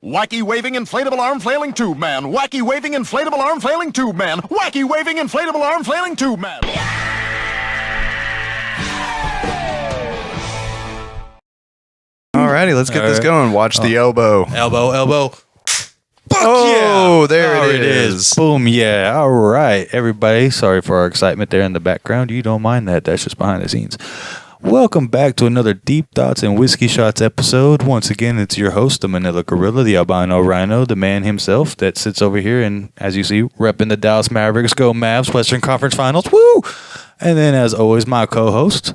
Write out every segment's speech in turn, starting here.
Wacky waving inflatable arm flailing tube man. Wacky waving inflatable arm flailing tube man. Wacky waving inflatable arm flailing tube man. Alrighty, let's get this going. Watch the elbow. Elbow. Fuck Oh, yeah. there it is. Boom, yeah. All right, everybody. Sorry for our excitement there in the background. You don't mind that. That's just behind the scenes. Welcome back to another Deep Thoughts and Whiskey Shots episode. Once again, it's your host, the Manila Gorilla, the albino rhino, the man himself that sits over here and, as you see, repping the Dallas Mavericks, go Mavs, Western Conference Finals. Woo! And then, as always, my co-host.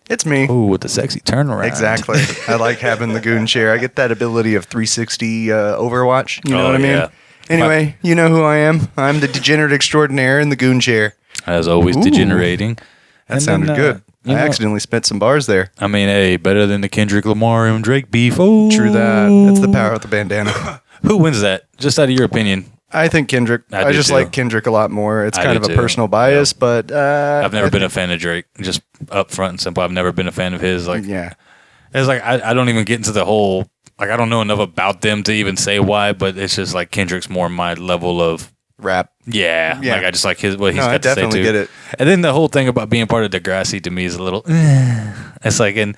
It's me. Ooh, with the sexy turnaround. Exactly. I like having the goon chair. I get that ability of 360 Overwatch. You know what I mean? Yeah. Anyway, you know who I am. I'm the degenerate extraordinaire in the goon chair. As always, degenerating. That sounded good. I accidentally spit some bars there. I mean, hey, better than the Kendrick Lamar and Drake beef. Oh, True that. That's the power of the bandana. Who wins that? Just out of your opinion. I think Kendrick. I just like Kendrick a lot more. It's kind of a personal bias, but I've never been a fan of Drake. Just up front and simple. I've never been a fan of his. Like, yeah, it's like I don't even get into the whole. Like, I don't know enough about them to even say why, but it's just like Kendrick's more my level of rap. Yeah. Like I just like what he's got to say too. I definitely get it. And then the whole thing about being part of Degrassi to me is a little. It's like, and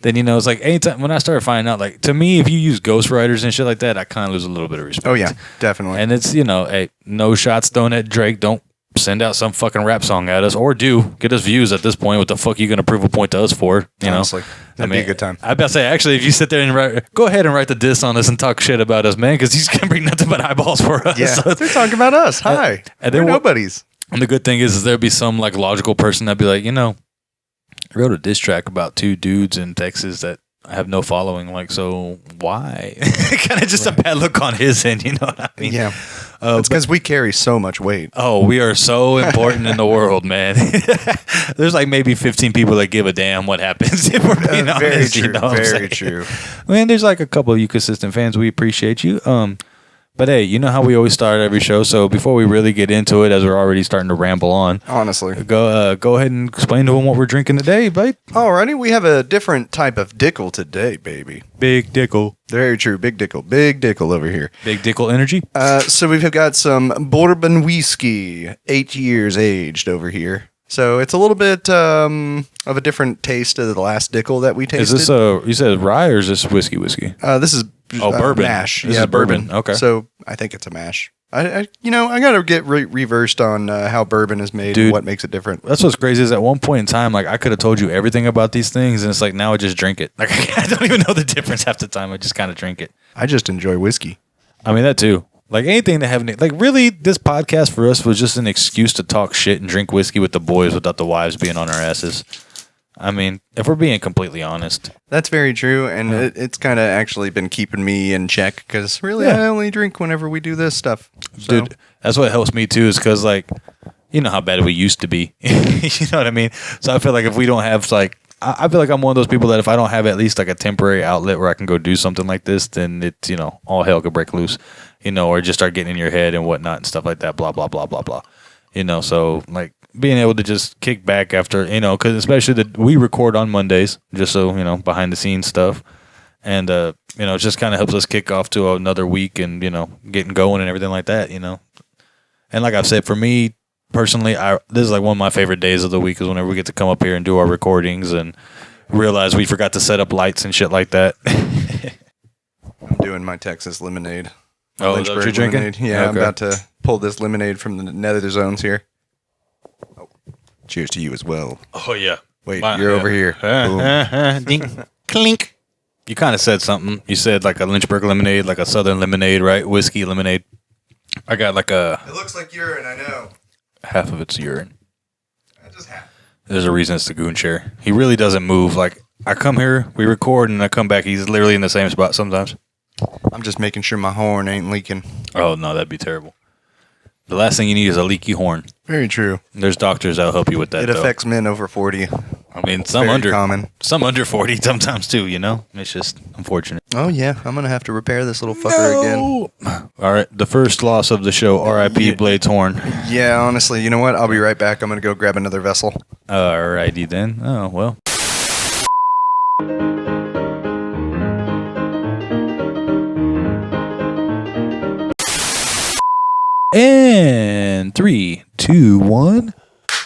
then it's like anytime when I started finding out, like, to me, if you use ghostwriters and shit like that, I kind of lose a little bit of respect. Oh yeah, definitely. And it's hey, no shots thrown at Drake. Don't send out some fucking rap song at us, or get us views at this point. What the fuck are you gonna prove a point to us for? Honestly, that'd be a good time. I about to say, actually, if you sit there and go ahead and write the diss on us and talk shit about us, man, because he's gonna bring nothing but eyeballs for us. Yeah, so they're talking about us. Hi, and we're nobodies. And the good thing is there'd be some like logical person that'd be like, I wrote a diss track about two dudes in Texas that I have no following. Like, so why? Kind of just a bad look on his end, you know what I mean? Yeah. It's because we carry so much weight. Oh, we are so important in the world, man. There's like maybe 15 people that give a damn what happens if we're being honest. Very true. Very true. Man, there's like a couple of you consistent fans. We appreciate you. But hey, you know how we always start every show. So before we really get into it, as we're already starting to ramble on, honestly, go ahead and explain to them what we're drinking today, babe. Alrighty, we have a different type of Dickel today, baby. Big Dickel. Very true. Big Dickel over here. Big Dickel energy. So we've got some bourbon whiskey, 8 years aged over here. So it's a little bit of a different taste of the last Dickel that we tasted. Is this you said rye or is this whiskey? This is bourbon. Mash. This is bourbon. Okay. So I think it's a mash. I got to get reversed on how bourbon is made. Dude, and what makes it different. That's what's crazy is at one point in time, like I could have told you everything about these things, and it's like now I just drink it. Like I don't even know the difference half the time. I just kind of drink it. I just enjoy whiskey. I mean that too. Like anything to have, like really, this podcast for us was just an excuse to talk shit and drink whiskey with the boys without the wives being on our asses. I mean, if we're being completely honest. That's very true, and it's kind of actually been keeping me in check, because really I only drink whenever we do this stuff. So. Dude, that's what helps me too, is because, like, you know how bad we used to be. You know what I mean? So I feel like if we don't have, like, I feel like I'm one of those people that if I don't have at least, like, a temporary outlet where I can go do something like this, then it's, all hell could break loose, or just start getting in your head and whatnot and stuff like that, blah, blah, blah, blah, blah. So, like, being able to just kick back after, because especially we record on Mondays, just so, behind the scenes stuff. And, it just kind of helps us kick off to another week and, getting going and everything like that, And like I've said, for me personally, this is like one of my favorite days of the week is whenever we get to come up here and do our recordings and realize we forgot to set up lights and shit like that. I'm doing my Texas lemonade. Oh, is that what you're drinking? Lemonade. Yeah, okay. I'm about to pull this lemonade from the nether zones here. Oh, cheers to you as well. Oh, yeah. Wait, you're over here. Ding. Clink. You kind of said something. You said like a Lynchburg lemonade, like a southern lemonade, right? Whiskey lemonade. I got like a... It looks like urine, I know. Half of it's urine. Just half. There's a reason it's the goon chair. He really doesn't move. Like, I come here, we record, and I come back. He's literally in the same spot sometimes. I'm just making sure my horn ain't leaking. Oh, no, that'd be terrible. The last thing you need is a leaky horn. Very true. There's doctors that'll help you with that, It affects men over 40. I mean, some under 40 sometimes too, It's just unfortunate. Oh, yeah. I'm going to have to repair this little fucker again. All right. The first loss of the show, R.I.P. Blaid's horn. Yeah, honestly, you know what? I'll be right back. I'm going to go grab another vessel. All righty, then. Oh, well. And 3, 2, 1.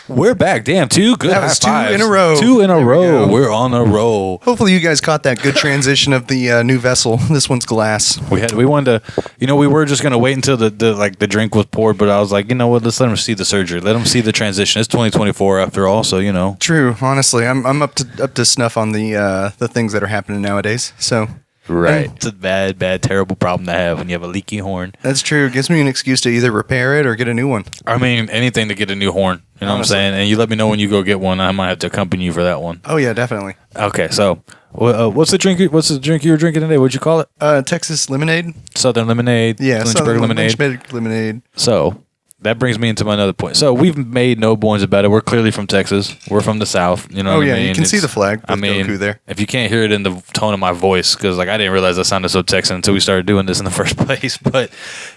We're back. Damn, two good That was high fives. 2 in a row. 2 in a There we row. go. We're on a roll. Hopefully you guys caught that good transition of the new vessel. This one's glass. We wanted to, we were just gonna wait until the drink was poured, but I was like, you know what, let's let them see the surgery. Let them see the transition. It's 2024 after all, so True. Honestly, I'm up to snuff on the things that are happening nowadays. So Right. It's a bad, terrible problem to have when you have a leaky horn. that's true. It gives me an excuse to either repair it or get a new one. I mean, anything to get a new horn. You know Honestly. what I'm saying? And you let me know when you go get one. I might have to accompany you for that one. Oh yeah, definitely. Okay, so what's the drink? What's the drink you were drinking today? What'd you call it? Texas lemonade. Southern lemonade. Yeah, Lynchburg lemonade. Lynchburg lemonade. So that brings me into my another point. So we've made no bones about it. We're clearly from Texas. We're from the South. You know Oh what yeah, I mean? you can see the flag. I with mean, Goku there. if you can't hear it in the tone of my voice, because I didn't realize I sounded so Texan until we started doing this in the first place. But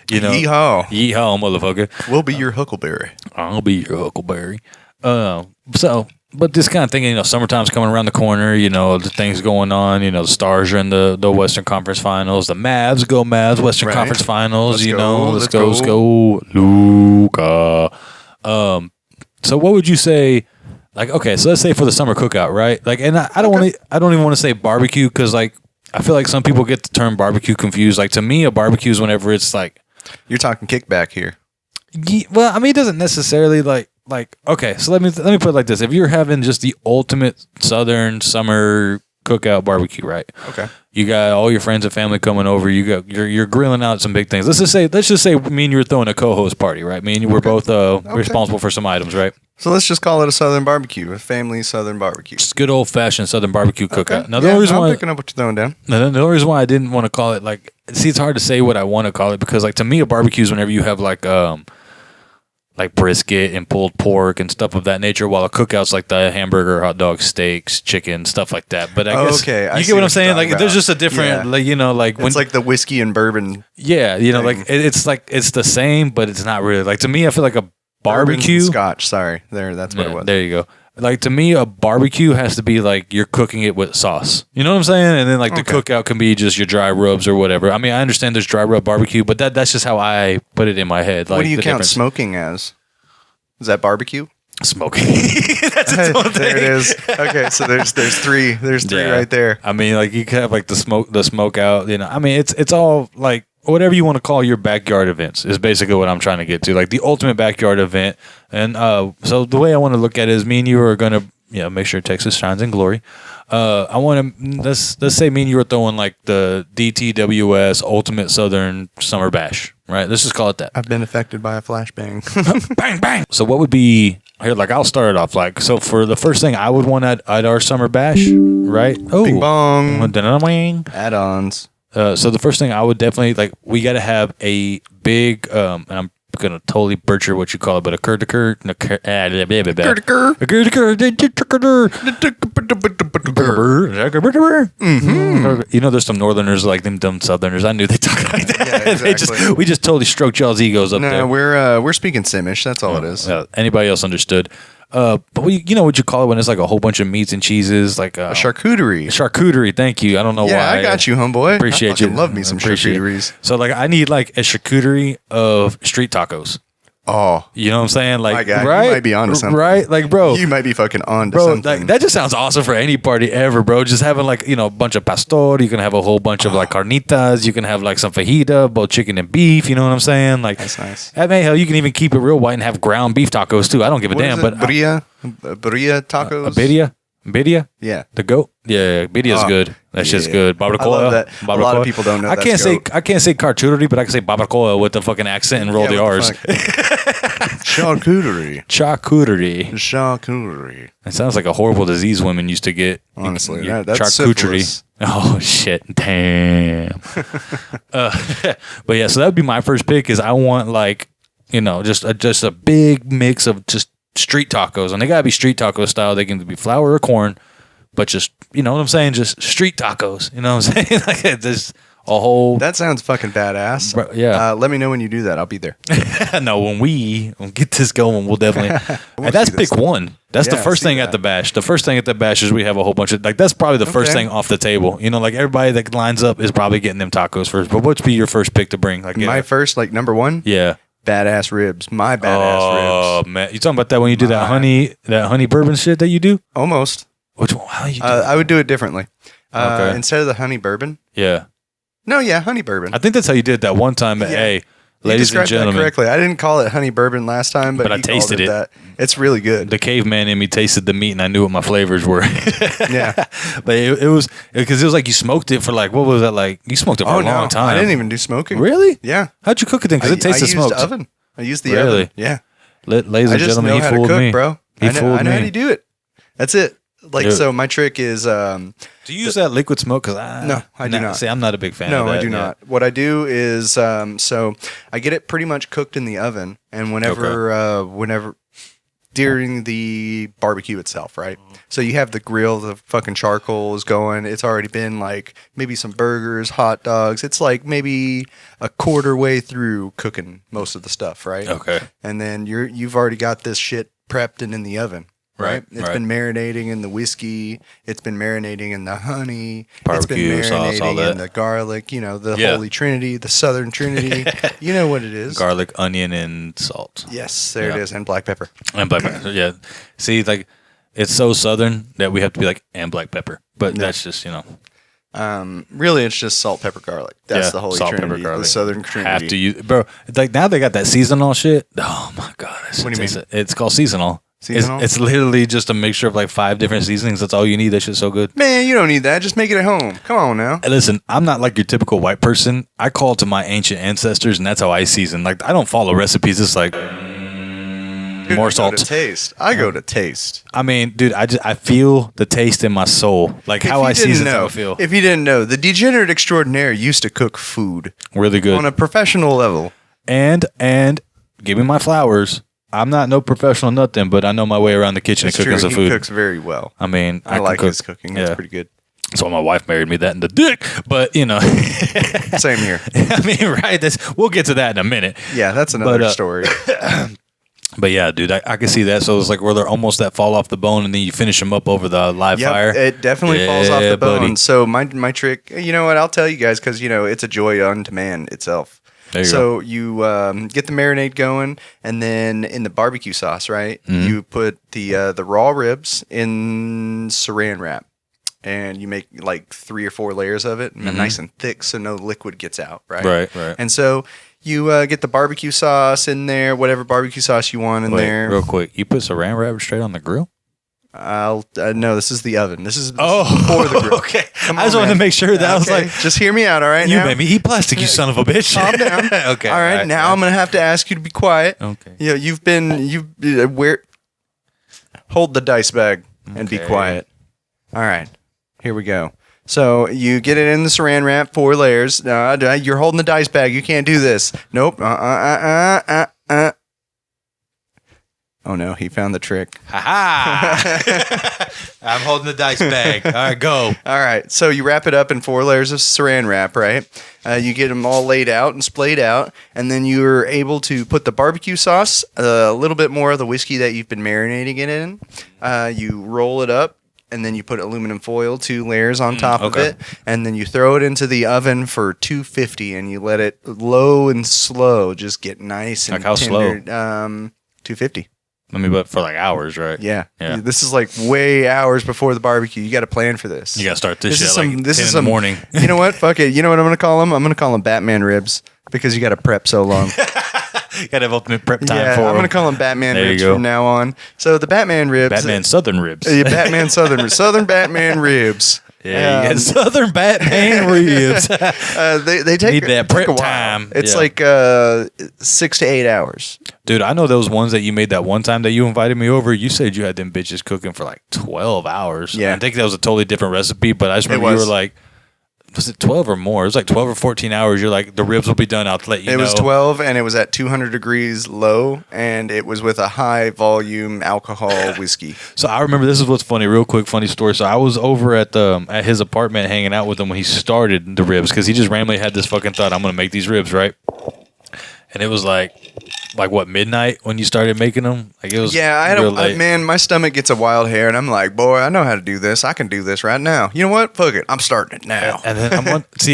Yeehaw. yeehaw, motherfucker. We'll be your Huckleberry. I'll be your Huckleberry. But this kind of thing, summertime's coming around the corner, the things going on, the Stars are in the Western Conference Finals, the Mavs go Mavs, Western Right. Conference Finals, Let's let's go. go, Luka. So what would you say, like, okay, so let's say for the summer cookout, right? Like, and I don't even want to say barbecue, because, like, I feel like some people get the term barbecue confused. Like, to me, a barbecue is whenever it's like, You're talking kickback here. well, I mean, it doesn't necessarily like okay. So let me put it like this: if you're having just the ultimate Southern summer cookout barbecue, right? Okay. You got all your friends and family coming over. You're grilling out some big things. Let's just say me and you were throwing a co-host party, right? Me and you were both responsible for some items, right? So let's just call it a Southern barbecue, a family Southern barbecue. Just good old fashioned Southern barbecue cookout. Okay. Now the Yeah, only reason I'm why picking up what you're throwing down. the only reason why I didn't want to call it it's hard to say what I want to call it, because like to me a barbecue is whenever you have like brisket and pulled pork and stuff of that nature, while a cookout's like the hamburger, hot dogs, steaks, chicken, stuff like that. But I guess I you see get what I'm you're saying? talking Like there's about. just a different Yeah. when It's like the whiskey and bourbon. yeah, thing. it's the same, but it's not really. Like to me, I feel like a barbecue. Bourbon and scotch. Sorry, that's what it was. There you go. Like to me, a barbecue has to be like you're cooking it with sauce. You know what I'm saying? And then like the Okay. cookout can be just your dry rubs or whatever. I mean, I understand there's dry rub barbecue, but that's just how I put it in my head. Like What do you the count difference. smoking as? Is that barbecue? Smoking. That's its own thing. There it is. Okay, so there's three. There's three Yeah. right there. I mean, like you can have like the smoke out. I mean, it's all like whatever you want to call your backyard events is basically what I'm trying to get to. Like the ultimate backyard event. And so the way I want to look at it is me and you are gonna make sure Texas shines in glory. I want to let's say me and you are throwing like the DTWS Ultimate Southern Summer Bash, right? Let's just call it that. I've been affected by a flashbang. Bang bang. So what would be here? Like I'll start it off like so. For the first thing I would want at our Summer Bash, right? Oh, Bing bong. ding. Add-ons. So the first thing I would definitely like, we got to have a big, and I'm gonna totally butcher what you call it, but a curd-a-curd, there's some Northerners like them dumb Southerners. I knew they talk like that. Yeah, exactly. we just totally stroked y'all's egos up No, there. we're speaking Simish. That's all it is. Anybody else understood? But you know what you call it when it's like a whole bunch of meats and cheeses, like A charcuterie. charcuterie. Thank you. I don't know Yeah, why. I got you, homeboy. Appreciate I fucking you. love me some Appreciate it. charcuteries. So like I need like a charcuterie of street tacos. Oh, You know what I'm saying? Like My guy, you right? might be onto something. Right? Like bro. you might be fucking on to Bro, something. like that just sounds awesome for any party ever, bro. Just having like, a bunch of pastor, you can have a whole bunch of like carnitas, you can have like some fajita, both chicken and beef, you know what I'm saying? Like That's nice. I mean, hell, you can even keep it real white and have ground beef tacos too. I don't give a What damn, is it? but Birria tacos. a birria? Yeah. The goat? Yeah, birria's Oh, good. That's just yeah. good. I Barbacoa. love that. A lot of people don't know I that's can't say goat. I can't say charcuterie, but I can say barbacoa with the fucking accent and roll Yeah, the what R's. fuck? Charcuterie. Charcuterie. Charcuterie. It sounds like a horrible disease women used to get. Honestly, You- that's charcuterie. syphilis. Oh shit! Damn. But yeah, so that would be my first pick. Is I want like just a big mix of just street tacos, and they gotta be street taco style. They can be flour or corn, but just you know what I'm saying, just street tacos. You know what I'm saying? Like there's a whole. That sounds fucking badass. Bro, yeah. Let me know when you do that. I'll be there. No, when we get this going, we'll definitely. And that's see this pick one. That's the Yeah, first see thing that. at the bash. The first thing at the bash is we have a whole bunch of like. That's probably the first Okay. thing off the table. Like everybody that lines up is probably getting them tacos first. But what's be your first pick to bring? Like My first, like number one, yeah, badass ribs. My badass Oh ribs. man, you talking about that when you do that honey bourbon shit that you do? Almost. Which one? How you do? I would do it differently. Okay. Instead of the honey bourbon. Yeah, No, yeah, honey bourbon. I think that's how you did that one time. At, Yeah. hey, You ladies and described that gentlemen, correctly. I didn't call it honey bourbon last time, but But I you called tasted it. That. It's really good. the caveman in me tasted the meat and I knew what my flavors were. Yeah. But it was because it was like you smoked it for like what was that like? You smoked it for a long time. I didn't even do smoking. Really? Yeah. How'd you cook it then? Because it tasted I used smoked. oven. I used the Really? oven. Yeah. Ladies I and just gentlemen, know he how to fooled cook, me, bro. He I fooled know how me. to do it. That's it. Like, Dude. so my trick is, Do you use that liquid smoke? Because No, I do not. See, I'm not a big fan. no, of that, I do yeah. not. What I do is, so I get it pretty much cooked in the oven, and whenever during the barbecue itself, right? So you have the grill, the fucking charcoal is going. It's already been like maybe some burgers, hot dogs. It's like maybe a quarter way through cooking most of the stuff, right? Okay. And then you've already got this shit prepped and in the oven. Right. It's right. been marinating in the whiskey. It's been marinating in the honey. Barbecue it's been sauce, all marinating that. in the garlic. You know, the Yeah. Holy Trinity, the Southern Trinity. You know what it is. Garlic, onion, and salt. Yes, there it Yeah. is, and black pepper. And black pepper. Yeah. See, like it's so southern that we have to be like and black pepper. But that's just Really, it's just salt, pepper, garlic. That's yeah, the Holy salt, Trinity, pepper, garlic. the Southern Trinity. Have to use, bro. Like now they got that seasonal shit. Oh my god! What do you mean? It's called seasonal. Seasonal? It's literally just a mixture of like 5 different seasonings. That's all you need. That shit's so good. Man, you don't need that. Just make it at home. Come on now. Hey, listen, I'm not like your typical white person. I call to my ancient ancestors, and that's how I season. Like I don't follow recipes. It's like Dude, more I salt. go to taste. I go to taste. I mean, dude, I feel the taste in my soul. Like how I season, how I feel. If you didn't know, the degenerate extraordinaire used to cook food Really good. on a professional level. And give me my flowers. I'm not no professional nothing, but I know my way around the kitchen and It's cooking true. some He food. cooks very well. I mean, I can like cook. his cooking. It's Yeah. pretty good. So my wife married me that in the dick, but you know, Same here. I mean, right? We'll get to that in a minute. Yeah, that's another But, story. But yeah, dude, I can see that. So it's like where they're almost that fall off the bone, and then you finish them up over the live Yep, fire. it definitely falls off Yeah, the bone. buddy. So my trick, you know what? I'll tell you guys because it's a joy unto man itself. There you So you get the marinade going, and then in the barbecue sauce, right? Mm-hmm. You put the raw ribs in Saran wrap, and you make like 3 or 4 layers of it, nice and thick, so no liquid gets out, right? Mm-hmm. Right. And so you get the barbecue sauce in there, whatever barbecue sauce you want in Wait, there. real quick, you put saran wrap straight on the grill? No, this is the oven. This is Oh, before the grill. okay. Come I just on, wanted to man. make sure that I was Okay, like, just hear me out, all right? you now? made me eat plastic, you son of a bitch. Calm down. Okay. All right, now I'm gonna have to ask you to be quiet. Okay. Yeah, where? Hold the dice bag and be Okay. quiet. All right, here we go. So you get it in the Saran wrap, 4 layers. You're holding the dice bag. You can't do this. Nope. Oh no, he found the trick. Ha I'm holding the dice bag. All right, go. All right, so you wrap it up in 4 layers of Saran wrap, right? You get them all laid out and splayed out, and then you're able to put the barbecue sauce, a little bit more of the whiskey that you've been marinating it in. You roll it up, and then you put aluminum foil, 2 layers on top of okay. it, and then you throw it into the oven for 250, and you let it low and slow just get nice and Like how slow? tender. 250. I mean, but for like hours, right? Yeah. Yeah. This is like way hours before the barbecue. You got to plan for this. You got to start this, This shit is like some- this 10 is in some- the morning. You know what? Fuck it. You know what I'm going to call them? I'm going to call them Batman ribs because you got to prep so long. You got to have ultimate prep time Yeah, for I'm going to them. call them Batman There you ribs go. from now on. So the Batman ribs. Batman Southern ribs. Batman Southern Batman ribs. Yeah, you Um, got Southern Batman ribs. They take Need that take prep a while. time. It's Yeah. like 6 to 8 hours. Dude, I know those ones that you made that one time that you invited me over. You said you had them bitches cooking for like 12 hours. Yeah. I think that was a totally different recipe, but I just remember you was. were like, was it 12 or more? It was like 12 or 14 hours. You're like, the ribs will be done. I'll let you know. It was 12, and it was at 200 degrees low, and it was with a high volume alcohol whiskey. So I remember this is what's funny, real quick, funny story. So I was over at his apartment hanging out with him when he started the ribs because he just randomly had this fucking thought, I'm going to make these ribs, right? and it was like what, midnight when you started making them? Like it was. Yeah, I had real late. man, my stomach gets a wild hair, and I'm like, boy, I know how to do this. I can do this right now. You know what? Fuck it. I'm starting it now. And then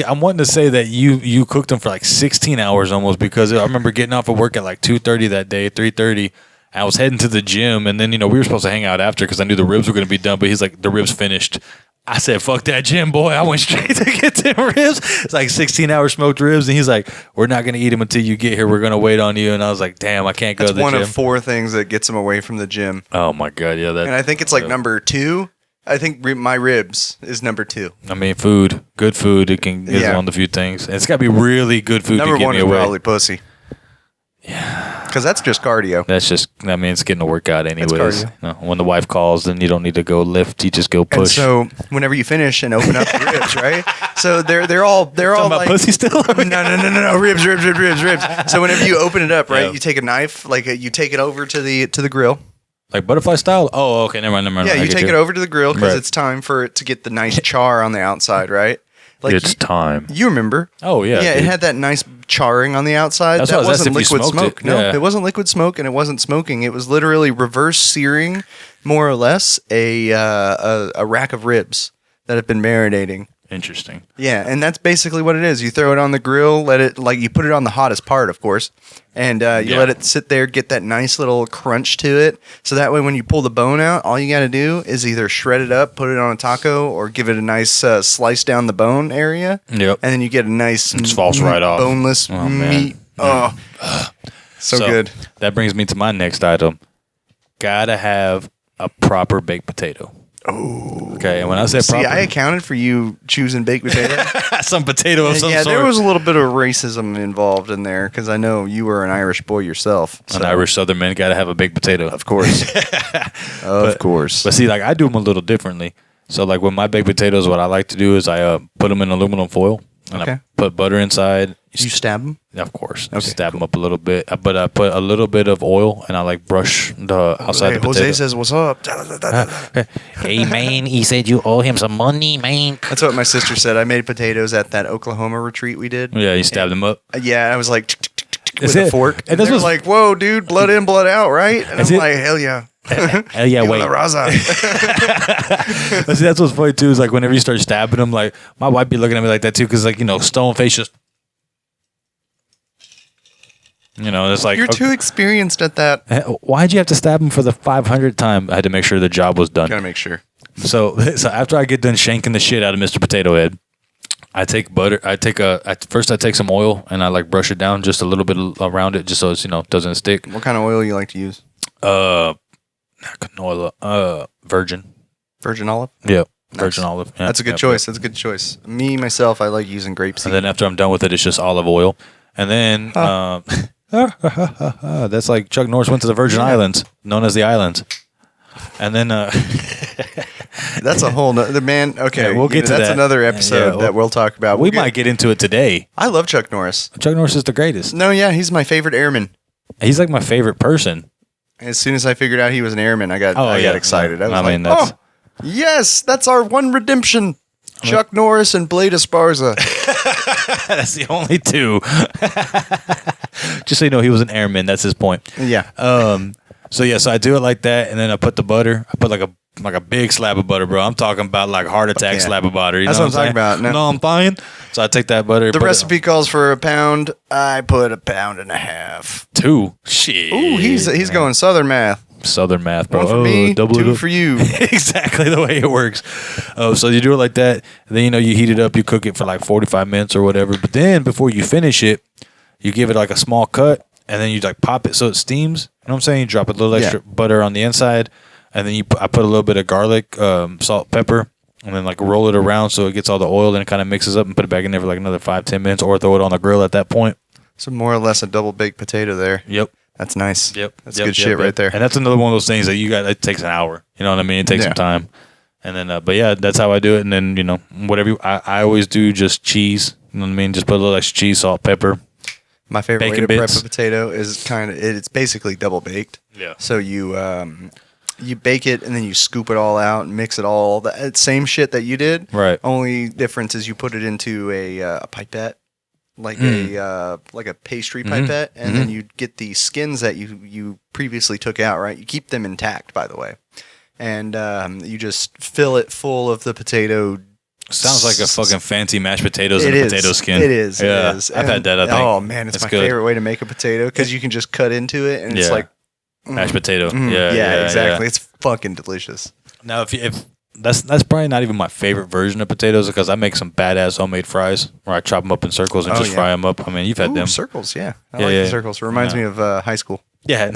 I'm wanting to say that you cooked them for like 16 hours almost, because I remember getting off of work at like 2:30 that day, 3:30. I was heading to the gym, and then we were supposed to hang out after because I knew the ribs were going to be done. But he's like, the ribs finished. I said, fuck that gym, boy. I went straight to get them ribs. It's like 16-hour smoked ribs. And he's like, we're not going to eat them until you get here. We're going to wait on you. And I was like, damn, I can't go to the gym. That's one of 4 things that gets him away from the gym. Oh, my God. Yeah. And I think it's like number 2. I think my ribs is number 2. I mean, food. Good food. Is one of the few things. And it's got to be really good food number to get 1 me is away. probably pussy. Yeah. Because that's just cardio. That's just, I mean, it's getting a workout anyways. cardio. No, when the wife calls, then you don't need to go lift. You just go push. And so whenever you finish and open up the ribs, right? So they're all Talking about like pussy still? no, ribs. So whenever you open it up, right, Yeah. you take a knife, like you take it over to the grill. Like butterfly style? Oh, okay. Never mind. Yeah, I you get take it over to the grill because Right. it's time for it to get the nice char on the outside, right? Like It's time. you remember? Oh, yeah. Yeah, it dude. had that nice charring on the outside. That's that why I was asking wasn't if you liquid smoked smoke. it. No, Yeah. it wasn't liquid smoke, and it wasn't smoking. It was literally reverse searing, more or less, a rack of ribs that have been marinating. Interesting. Yeah, and that's basically what it is. You throw it on the grill, you put it on the hottest part, of course, and you Yeah. let it sit there, get that nice little crunch to it. So that way, when you pull the bone out, all you got to do is either shred it up, put it on a taco, or give it a nice slice down the bone area. Yep. And then you get a nice It just falls right off. boneless Oh, man. meat. Oh, so good. That brings me to my next item. Gotta have a proper baked potato. Oh. Okay, and when I say See, proper, I accounted for you choosing baked potato. some potato of some Yeah, sort. there was a little bit of racism involved in there because I know you were an Irish boy yourself. An so- Irish Southern man gotta have a baked potato. Of course. Of course. But see, like I do them a little differently. So like with my baked potatoes, what I like to do is I put them in aluminum foil and Okay. I put butter inside. You stab them? Of course, Okay, stab them up a little bit, but I put a little bit of oil and I like brush the outside Hey, the potato. Jose says, what's up? Hey man, he said you owe him some money, man. That's what my sister said. I made potatoes at that Oklahoma retreat we did. Yeah, you stabbed them up. Yeah, I was like, tick, tick, tick, tick, tick, That's with a it. fork. And And this they were was- like, whoa, dude, blood in, blood out, right? And That's I'm it. like, hell yeah. Hell yeah, Viva wait. la raza. But see, that's what's funny too. Is like whenever you start stabbing them, like my wife be looking at me like that too, because like stone face just, it's like You're too experienced at that. Why'd you have to stab him for the 500th time? I had to make sure the job was done. Gotta make sure. So after I get done shanking the shit out of Mr. Potato Head, I take butter. I take some oil and I like brush it down just a little bit around it, just so it's doesn't stick. What kind of oil you like to use? Not canola. Virgin. Virgin olive? Yep. Virgin olive. Yeah, That's a good yep, choice. yep. That's a good choice. Me, myself, I like using grapeseed. And then after I'm done with it, it's just olive oil. And then that's like Chuck Norris went to the Virgin Islands, known as the Islands. And then That's a whole nother man. Okay, Yeah, we'll get to that's that. another episode Yeah, that we'll talk about. we might get into it today. I love Chuck Norris. Chuck Norris is the greatest. No, yeah, he's my favorite airman. He's like my favorite person. As soon as I figured out he was an airman, I got Oh, yeah. excited. I was I like, mean, that's- oh, yes, that's our one redemption. Chuck Norris and Blaid Esparza. That's the only two. Just so you know, he was an airman. That's his point. Yeah. So I do it like that, and then I put the butter. I put like a big slab of butter, bro. I'm talking about like heart attack Yeah. slab of butter. You That's know what I'm talking about. No. No, I'm fine. So I take that butter. The put it- recipe calls for a pound. I put a pound and a half. 2. Shit. Ooh, he's going Southern math. Southern math, bro. One for me, double two it up. for you. Exactly the way it works. Oh, so you do it like that. Then you heat it up. You cook it for like 45 minutes or whatever. But then before you finish it, you give it like a small cut, and then you like pop it so it steams. You know what I'm saying? You drop a little extra butter on the inside, and then I put a little bit of garlic, salt, pepper, and then like roll it around so it gets all the oil and it kind of mixes up, and put it back in there for like another 5-10 minutes, or throw it on the grill at that point. So more or less a double baked potato there. Yep. That's nice. Yep. That's Yep, good yep, shit yep. right there. And that's another one of those things that it takes an hour. You know what I mean? It takes Yeah. some time. And then, but yeah, that's how I do it. And then, whatever, I always do just cheese. You know what I mean? Just put a little extra cheese, salt, pepper. My favorite way Bacon to prep bits. a potato is it's basically double baked. Yeah. So you bake it and then you scoop it all out and mix it all. That same shit that you did. Right. Only difference is you put it into a pipette like a pastry pipette, and then you get the skins that you previously took out. Right, you keep them intact, by the way, and you just fill it full of the potato. Sounds like a fucking fancy mashed potatoes and a potato skin. It is. Yeah, it is. I've had that. I think. Oh man, it's my favorite way to make a potato because you can just cut into it and it's like mashed potato. Yeah, exactly. It's fucking delicious. Now, if that's probably not even my favorite version of potatoes because I make some badass homemade fries where I chop them up in circles and just fry them up. I mean, you've had them circles. Yeah, I like the circles. It reminds me of high school. Yeah,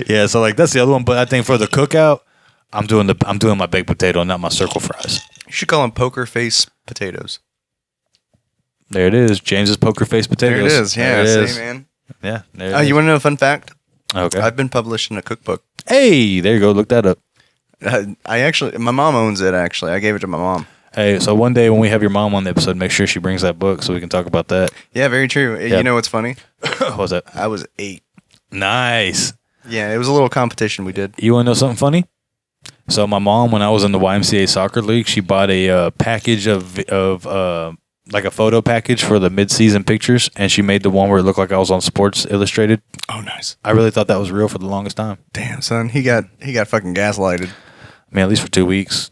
yeah. So like that's the other one. But I think for the cookout, I'm doing my baked potato, not my circle fries. You should call them poker face potatoes. There it is, James's poker face potatoes. There it is. Yeah, there it is. Say, man. Yeah. There it is. You want to know a fun fact? Okay. I've been published in a cookbook. Hey, there you go. Look that up. My mom owns it. Actually, I gave it to my mom. Hey, so one day when we have your mom on the episode, make sure she brings that book so we can talk about that. Yeah, very true. Yeah. You know what's funny? What was that? I was 8. Nice. Yeah, it was a little competition we did. You want to know something funny? So my mom, when I was in the YMCA soccer league, she bought a package of like a photo package for the mid-season pictures, and she made the one where it looked like I was on Sports Illustrated. Oh, nice. I really thought that was real for the longest time. Damn, son, he got fucking gaslighted. I mean, at least for 2 weeks.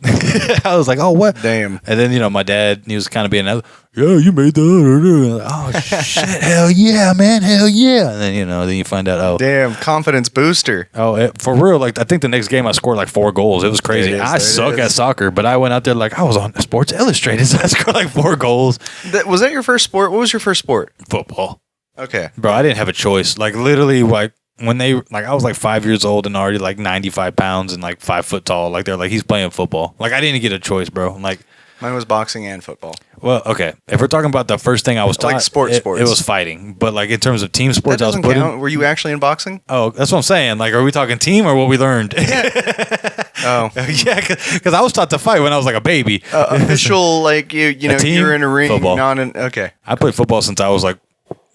I was like, oh, what? Damn. And then, my dad, he was kind of being, yeah, you made that. Like, oh, shit. Hell yeah, man. Hell yeah. And then, then you find out, oh. Damn, confidence booster. Oh, for real. Like, I think the next game I scored like 4 goals. It was crazy. I suck at soccer, but I went out there like I was on Sports Illustrated, so I scored like 4 goals. Was that your first sport? What was your first sport? Football. Okay. Bro, I didn't have a choice. Like, literally, like, when I was like 5 years old and already like 95 pounds and like 5 foot tall, like they're like, he's playing football. Like, I didn't get a choice, bro. Like, mine was boxing and football. Well, okay. If we're talking about the first thing I was taught, like sports. It was fighting. But like in terms of team sports, that doesn't count. Were you actually in boxing? Oh, that's what I'm saying. Like, are we talking team or what we learned? Oh, yeah, because I was taught to fight when I was like a baby. Official, like you know, team? you're in a ring. Football. Okay. I played football since I was like,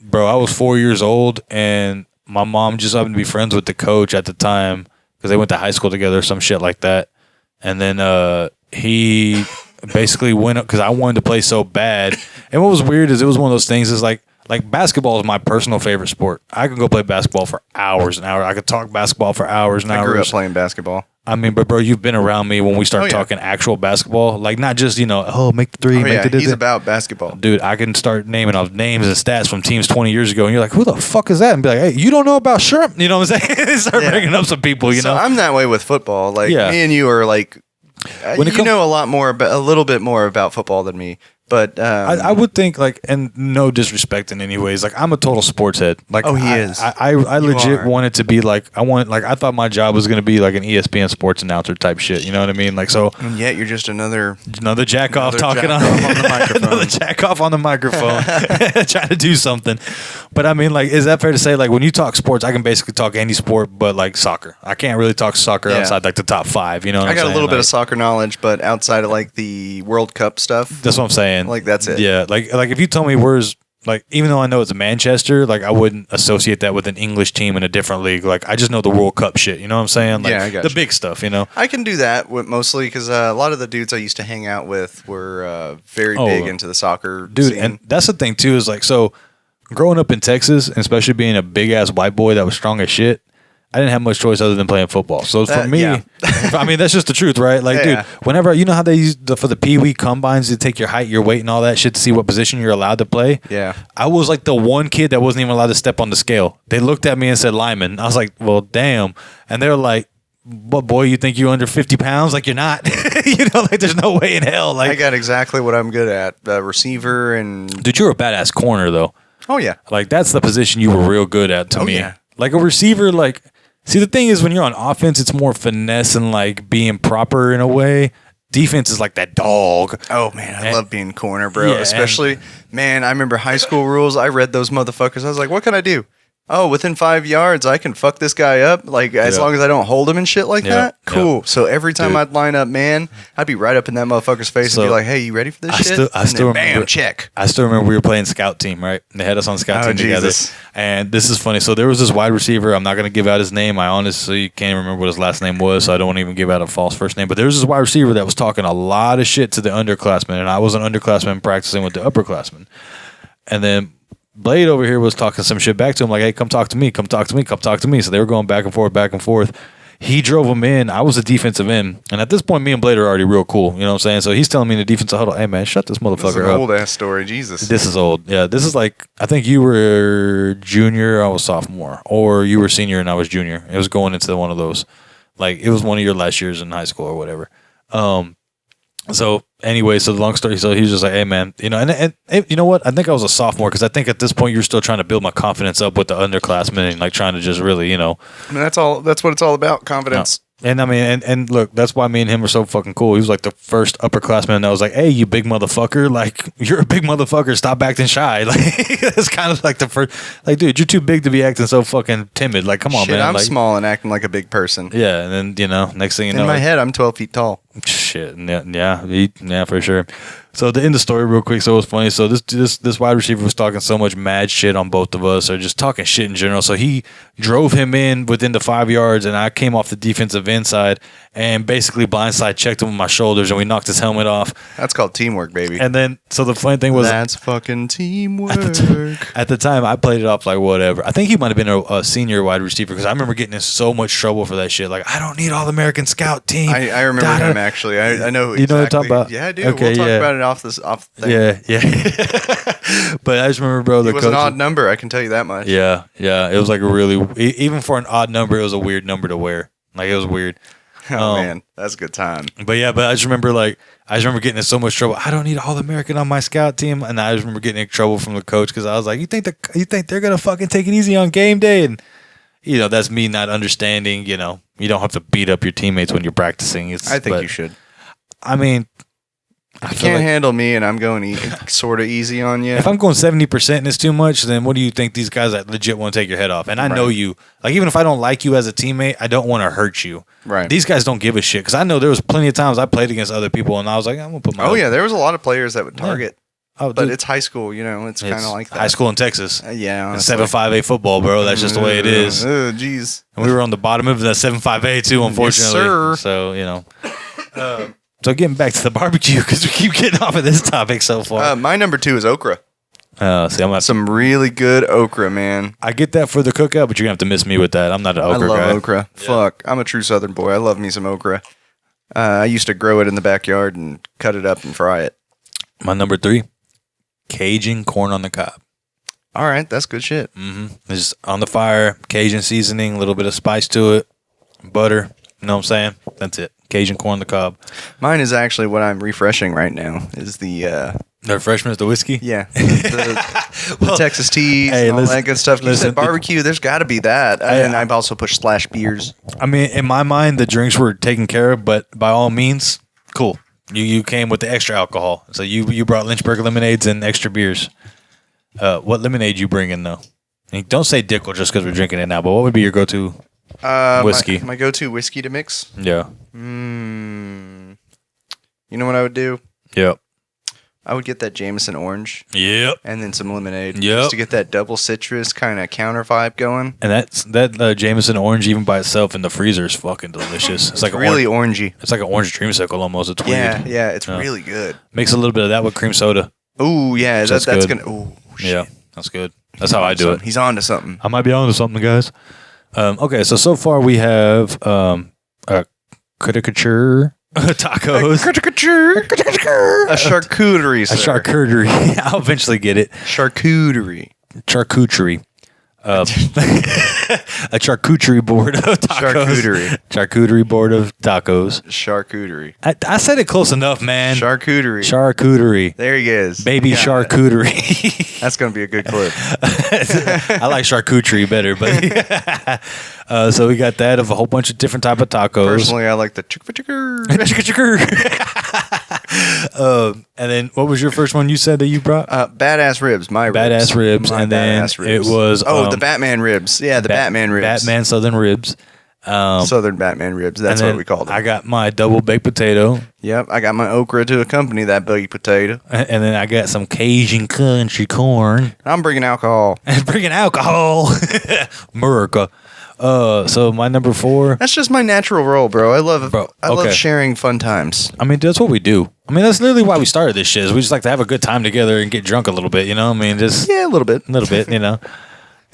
bro, I was 4 years old, and my mom just happened to be friends with the coach at the time because they went to high school together, some shit like that. And then he basically went up because I wanted to play so bad. And what was weird is it was one of those things is like basketball is my personal favorite sport. I could go play basketball for hours and hours. I could talk basketball for hours and hours. I grew up playing basketball. I mean, but bro, you've been around me when we start talking actual basketball, like not just make the three, make the. He's about basketball, dude. I can start naming off names and stats from teams 20 years ago, and you're like, who the fuck is that? And be like, hey, you don't know about shrimp? You know what I'm saying? Start bringing up some people, you know. I'm that way with football. Like me and you are like, you know a little bit more about football than me. But I would think like, and no disrespect in any ways, like I'm a total sports head. Like, he is. I legit wanted to be like, I thought my job was going to be like an ESPN sports announcer type shit. You know what I mean? Like, so. And yet you're just another jack off talking on the microphone. Another jack off on the microphone, trying to do something. But I mean, like, is that fair to say? Like, when you talk sports, I can basically talk any sport, but like soccer, I can't really talk soccer outside like the top 5. You know, what I got I'm a little bit of soccer knowledge, but outside of like the World Cup stuff, that's what I'm saying. Like that's it. Yeah, like if you told me where's like, even though I know it's Manchester, like I wouldn't associate that with an English team in a different league. Like I just know the World Cup shit. You know what I'm saying? Like, I got the big stuff. You know, I can do that mostly because a lot of the dudes I used to hang out with were very big into the soccer dude. scene. And that's the thing too is like, so growing up in Texas, and especially being a big ass white boy that was strong as shit, I didn't have much choice other than playing football. So for me, I mean, that's just the truth, right? Like, dude, whenever, you know how they use for the Pee Wee combines to take your height, your weight, and all that shit to see what position you're allowed to play? Yeah. I was like the one kid that wasn't even allowed to step on the scale. They looked at me and said lineman. I was like, well, damn. And they're like, what, boy, you think you're under 50 pounds? Like, you're not. You know, like, there's no way in hell. Like, I got exactly what I'm good at. Receiver and... Dude, you're a badass corner, though. Oh, yeah. Like, that's the position you were real good at to me. Yeah. Like, a receiver, like... See, the thing is, when you're on offense, it's more finesse and like being proper in a way. Defense is like that dog. Oh man, I love being corner, bro. Yeah, especially, man, I remember high school rules. I read those motherfuckers. I was like, what can I do? oh, within 5 yards, I can fuck this guy up, like as long as I don't hold him and shit like that. Cool. So every time I'd line up, man, I'd be right up in that motherfucker's face and be like, "Hey, you ready for this shit?" I still remember. Bam, check. I still remember we were playing scout team, right? They had us on scout team together. And this is funny. So there was this wide receiver. I'm not going to give out his name. I honestly can't remember what his last name was, so I don't want to even give out a false first name. But there was this wide receiver that was talking a lot of shit to the underclassmen, and I was an underclassman practicing with the upperclassmen. And then Blaid over here was talking some shit back to him, like, "Hey, come talk to me, come talk to me, come talk to me." So they were going back and forth, back and forth. He drove him in. I was a defensive end. And at this point, me and Blaid are already real cool. You know what I'm saying? So he's telling me in the defensive huddle, "Hey, man, shut this motherfucker This is an up." old-ass story. Jesus. This is old. Yeah, this is like, I think you were junior, I was sophomore. Or you were senior and I was junior. It was going into one of those. Like, it was one of your last years in high school or whatever. So anyway, so the long story, so he was just like, "Hey, man, you know," and you know what? I think I was a sophomore because I think at this point you're still trying to build my confidence up with the underclassmen and like trying to just really, you know. I mean, that's what it's all about, confidence. And I mean, and look, that's why me and him were so fucking cool. He was like the first upperclassman that was like, "Hey, you big motherfucker! Like, you're a big motherfucker. Stop acting shy." Like, it's kind of like the first, like, dude, you're too big to be acting so fucking timid. Like, come on, Shit, man. I'm like, small and acting like a big person. Yeah, and then, you know, next thing you know, In my head, I'm 12 feet tall. shit, yeah, for sure. So to end the story real quick, so it was funny. So this wide receiver was talking so much mad shit on both of us, or just talking shit in general. So he drove him in within the 5 yards, and I came off the defensive end side and basically blindside checked him with my shoulders, and we knocked his helmet off. That's called teamwork, baby. And then, so the funny thing was, that's fucking teamwork. at the time, I played it off like whatever. I think he might have been a senior wide receiver because I remember getting in so much trouble for that shit. Like, I don't need All-American Scout team. I remember him actually. I know you know what I'm talking about. Yeah, I do. Okay, we'll talk about it off the thing. Yeah. But I just remember, bro, it was an odd number. I can tell you that much. Yeah. It was like a really, even for an odd number, it was a weird number to wear. Like, it was weird. Oh man, that's a good time. But I just remember getting in so much trouble. I don't need All-American on my scout team, and I just remember getting in trouble from the coach because I was like, you think they're gonna fucking take it easy on game day? And you know, that's me not understanding. You know, you don't have to beat up your teammates when you're practicing. I think you should. I mean, you can't handle me, and I'm going sort of easy on you. If I'm going 70% and it's too much, then what do you think these guys that legit want to take your head off? And I know you. Like, even if I don't like you as a teammate, I don't want to hurt you. Right. These guys don't give a shit because I know there was plenty of times I played against other people and I was like, I'm gonna put my. Oh yeah, there was a lot of players that would target. Oh, but dude. it's high school, you know. It's kind of like that. High school in Texas. Yeah. 7-5A football, bro. That's just the way it is. Oh, jeez. And we were on the bottom of that 7-5A too, unfortunately. Yes, sir. So, you know. So getting back to the barbecue, because we keep getting off of this topic so far. My number 2 is okra. See, I'm some really good okra, man. I get that for the cookout, but you're gonna have to miss me with that. I'm not an okra guy. I love okra. Yeah. Fuck, I'm a true Southern boy. I love me some okra. I used to grow it in the backyard and cut it up and fry it. My number 3, Cajun corn on the cob. All right, that's good shit. Mm-hmm. Just on the fire, Cajun seasoning, a little bit of spice to it, butter. You know what I'm saying? That's it. Cajun corn on the cob. Mine is actually what I'm refreshing right now. Is the refreshment is the whiskey? Yeah. The Texas teas and all that good stuff. You said barbecue, there's got to be that. And I've also pushed slash beers. I mean, in my mind, the drinks were taken care of, but by all means, cool. You came with the extra alcohol. So you brought Lynchburg lemonades and extra beers. What lemonade you bring in, though? And don't say Dickel just because we're drinking it now, but what would be your go-to whiskey? My go-to whiskey to mix? Yeah. You know what I would do? Yep. I would get that Jameson orange. Yep. And then some lemonade. Yep. Just to get that double citrus kind of counter vibe going. And that Jameson orange, even by itself in the freezer, is fucking delicious. It's like really orangey. It's like an orange dreamsicle almost. It's weird. Yeah, it's really good. Mix a little bit of that with cream soda. Oh yeah, that's good. gonna. Oh shit. Yeah, that's good. That's how I do it. He's on to something. I might be on to something, guys. Okay, so far we have a caricature tacos. A charcuterie, sir. A charcuterie. I'll eventually get it. Charcuterie. Charcuterie. A charcuterie board of tacos. Charcuterie board of tacos. Charcuterie. I said it close enough, man. Charcuterie. Charcuterie. There he is. Baby charcuterie. That's going to be a good clip. I like charcuterie better, but So we got that of a whole bunch of different type of tacos. Personally, I like the chicka. And then what was your first one you said that you brought? Badass ribs. My Badass ribs. My And then badass ribs. it was the Batman ribs. Yeah, the Batman ribs. Batman Southern ribs. Southern Batman ribs. That's what we called them. I got my double baked potato. Yep, I got my okra to accompany that baked potato. And then I got some Cajun country corn. I'm bringing alcohol. And bringing alcohol. America. So my number 4. That's just my natural role, bro. I love okay. love sharing fun times. I mean, that's what we do. I mean, that's literally why we started this shit. Is we just like to have a good time together and get drunk a little bit, you know? I mean, just Yeah, a little bit. you know.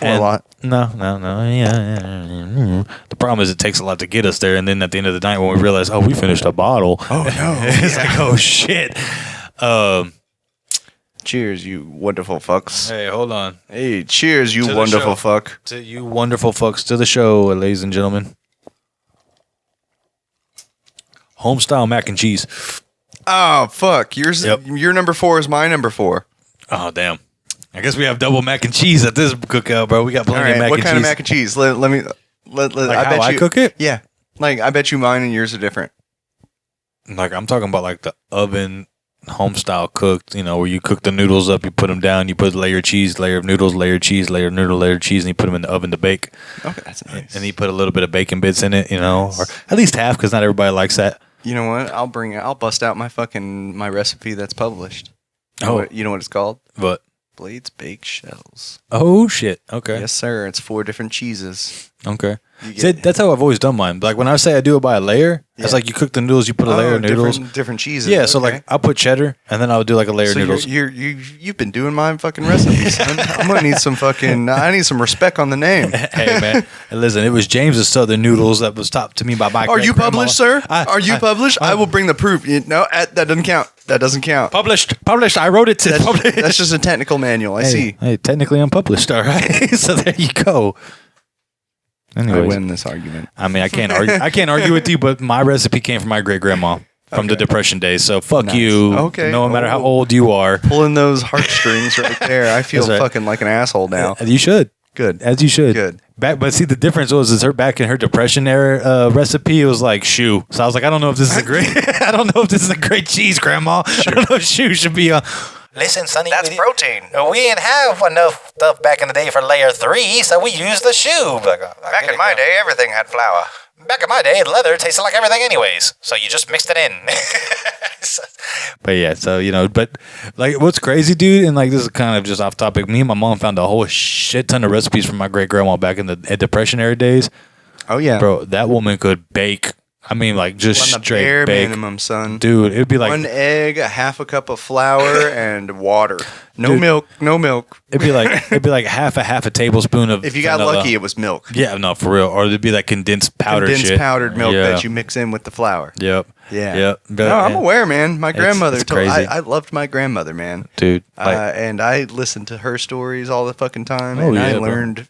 A lot. No. Yeah. The problem is it takes a lot to get us there, and then at the end of the night when we realize, oh, we finished a bottle. Oh no. It's like, oh shit. Cheers, you wonderful fucks. Hey, hold on. Hey, cheers, you To the wonderful show. fuck. To you wonderful fucks, to the show, ladies and gentlemen. Homestyle mac and cheese. Oh fuck. Yours Yep. your number 4 is my number 4. Oh damn. I guess we have double mac and cheese at this cookout, bro. We got plenty of mac what and kind cheese. of mac and cheese? Let me Like I how bet I you cook it? Yeah. Like I bet you mine and yours are different. Like I'm talking about like the oven home style cooked, you know, where you cook the noodles up, you put them down, you put layer of cheese, layer of noodles, layer of cheese, layer of noodle, layer of cheese, and you put them in the oven to bake. Okay, that's nice. And you put a little bit of bacon bits in it, you know, or at least half, because not everybody likes that. You know what? I'll bust out my recipe that's published. Oh. You know what it's called? But Blaid's Baked Shells. oh shit, okay, Yes, sir. It's 4 different cheeses. okay. You get- See, that's how I've always done mine. Like when I say I do it by a layer, it's Yeah. like you cook the noodles, you put a layer of noodles. Different cheeses. Yeah, so okay. like I'll put cheddar, and then I'll do like a layer So of noodles. you've been doing my fucking recipes, son. I'm gonna need some fucking. I need some respect on the name. Hey man, and listen, it was James's Southern Noodles that was taught to me by my. Are you great-grandma. published, sir? I- Are you I- published? I will bring the proof. No, that doesn't count. That doesn't count. Published. I wrote it to publish. That's just a technical manual. I see. Hey, technically unpublished. All right. So there you go. Anyways, I win this argument. I mean, I can't argue. I can't argue with you, but my recipe came from my great grandma from the Depression days. So fuck Nice. you. Okay. No matter how Oh. old you are, Pulling those heartstrings right there. I feel That's right. fucking like an asshole now. you should. Good. As you should. Good. But see, the difference was is her back in her Depression era recipe. It was like shoe. So I was like, I don't know if this is a great. I don't know if this is a great cheese, Grandma. I don't know if shoe should be on. Listen, Sonny, protein. we didn't have enough stuff back in the day for layer 3, so we used the shoe. Back in my day, everything had flour. Back in my day, leather tasted like everything anyways, so you just mixed it in. But yeah, so, you know, but like what's crazy, dude, and like this is kind of just off topic, me and my mom found a whole shit ton of recipes from my great-grandma back in the Depression era days. Oh yeah, Bro, that woman could bake. I mean, like just On the straight bare bake. minimum, son. Dude, it'd be like 1 egg, a half a cup of flour, and water. No milk. No milk. it'd be like half a tablespoon of If you got vanilla. lucky, it was milk. Yeah, no, for real. Or it'd be like condensed powder Condensed shit. powdered milk Yeah. that you mix in with the flour. Yep. Yeah. Yep. No, I'm aware, man. My grandmother it's told. crazy. I loved my grandmother, man. Dude. Like, And I listened to her stories all the fucking time, Oh, and I yeah, bro. learned.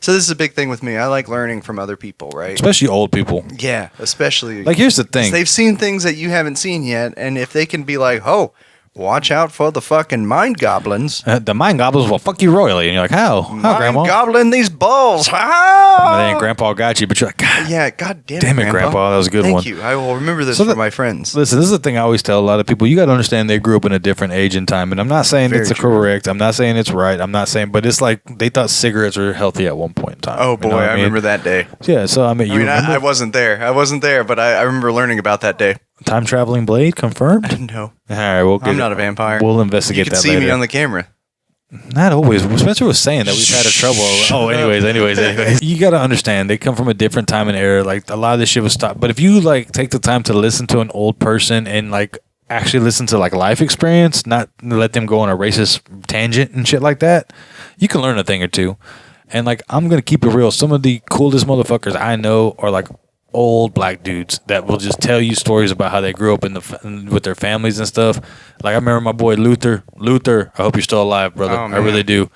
So this is a big thing with me. I like learning from other people, right? especially old people. Yeah, especially Like, here's the thing. they've seen things that you haven't seen yet, and if they can be like, "Oh, watch out for the fucking mind goblins." The mind goblins will fuck you royally. And you're like, how? How, Mind Grandma? goblin these balls. And Ah! then Grandpa got you, but you're like, God. Yeah, god Damn it, Grandpa. That was a good Thank one. you. I will remember this So for that- my friends. Listen, this is the thing I always tell a lot of people. You got to understand they grew up in a different age and time. And I'm not saying Very it's true. correct. I'm not saying it's right. I'm not saying, but it's like they thought cigarettes were healthy at one point in time. Oh You boy, know what I mean? remember that day. Yeah, so I mean, I you mean, remember I wasn't there. I wasn't there, but I remember learning about that day. time traveling Blaid confirmed? No, All right, we'll get I'm not a vampire. We'll You investigate can that see later. me on the camera. Not always. Spencer was saying that we've had a trouble. Oh, anyways. You got to understand, they come from a different time and era. Like, a lot of this shit was stopped. But if you, like, take the time to listen to an old person and, like, actually listen to, like, life experience, not let them go on a racist tangent and shit like that, you can learn a thing or two. And, like, I'm going to keep it real. Some of the coolest motherfuckers I know are, like, old black dudes that will just tell you stories about how they grew up with their families and stuff. Like I remember my boy Luther. I hope you're still alive, brother. Oh, I man. really do.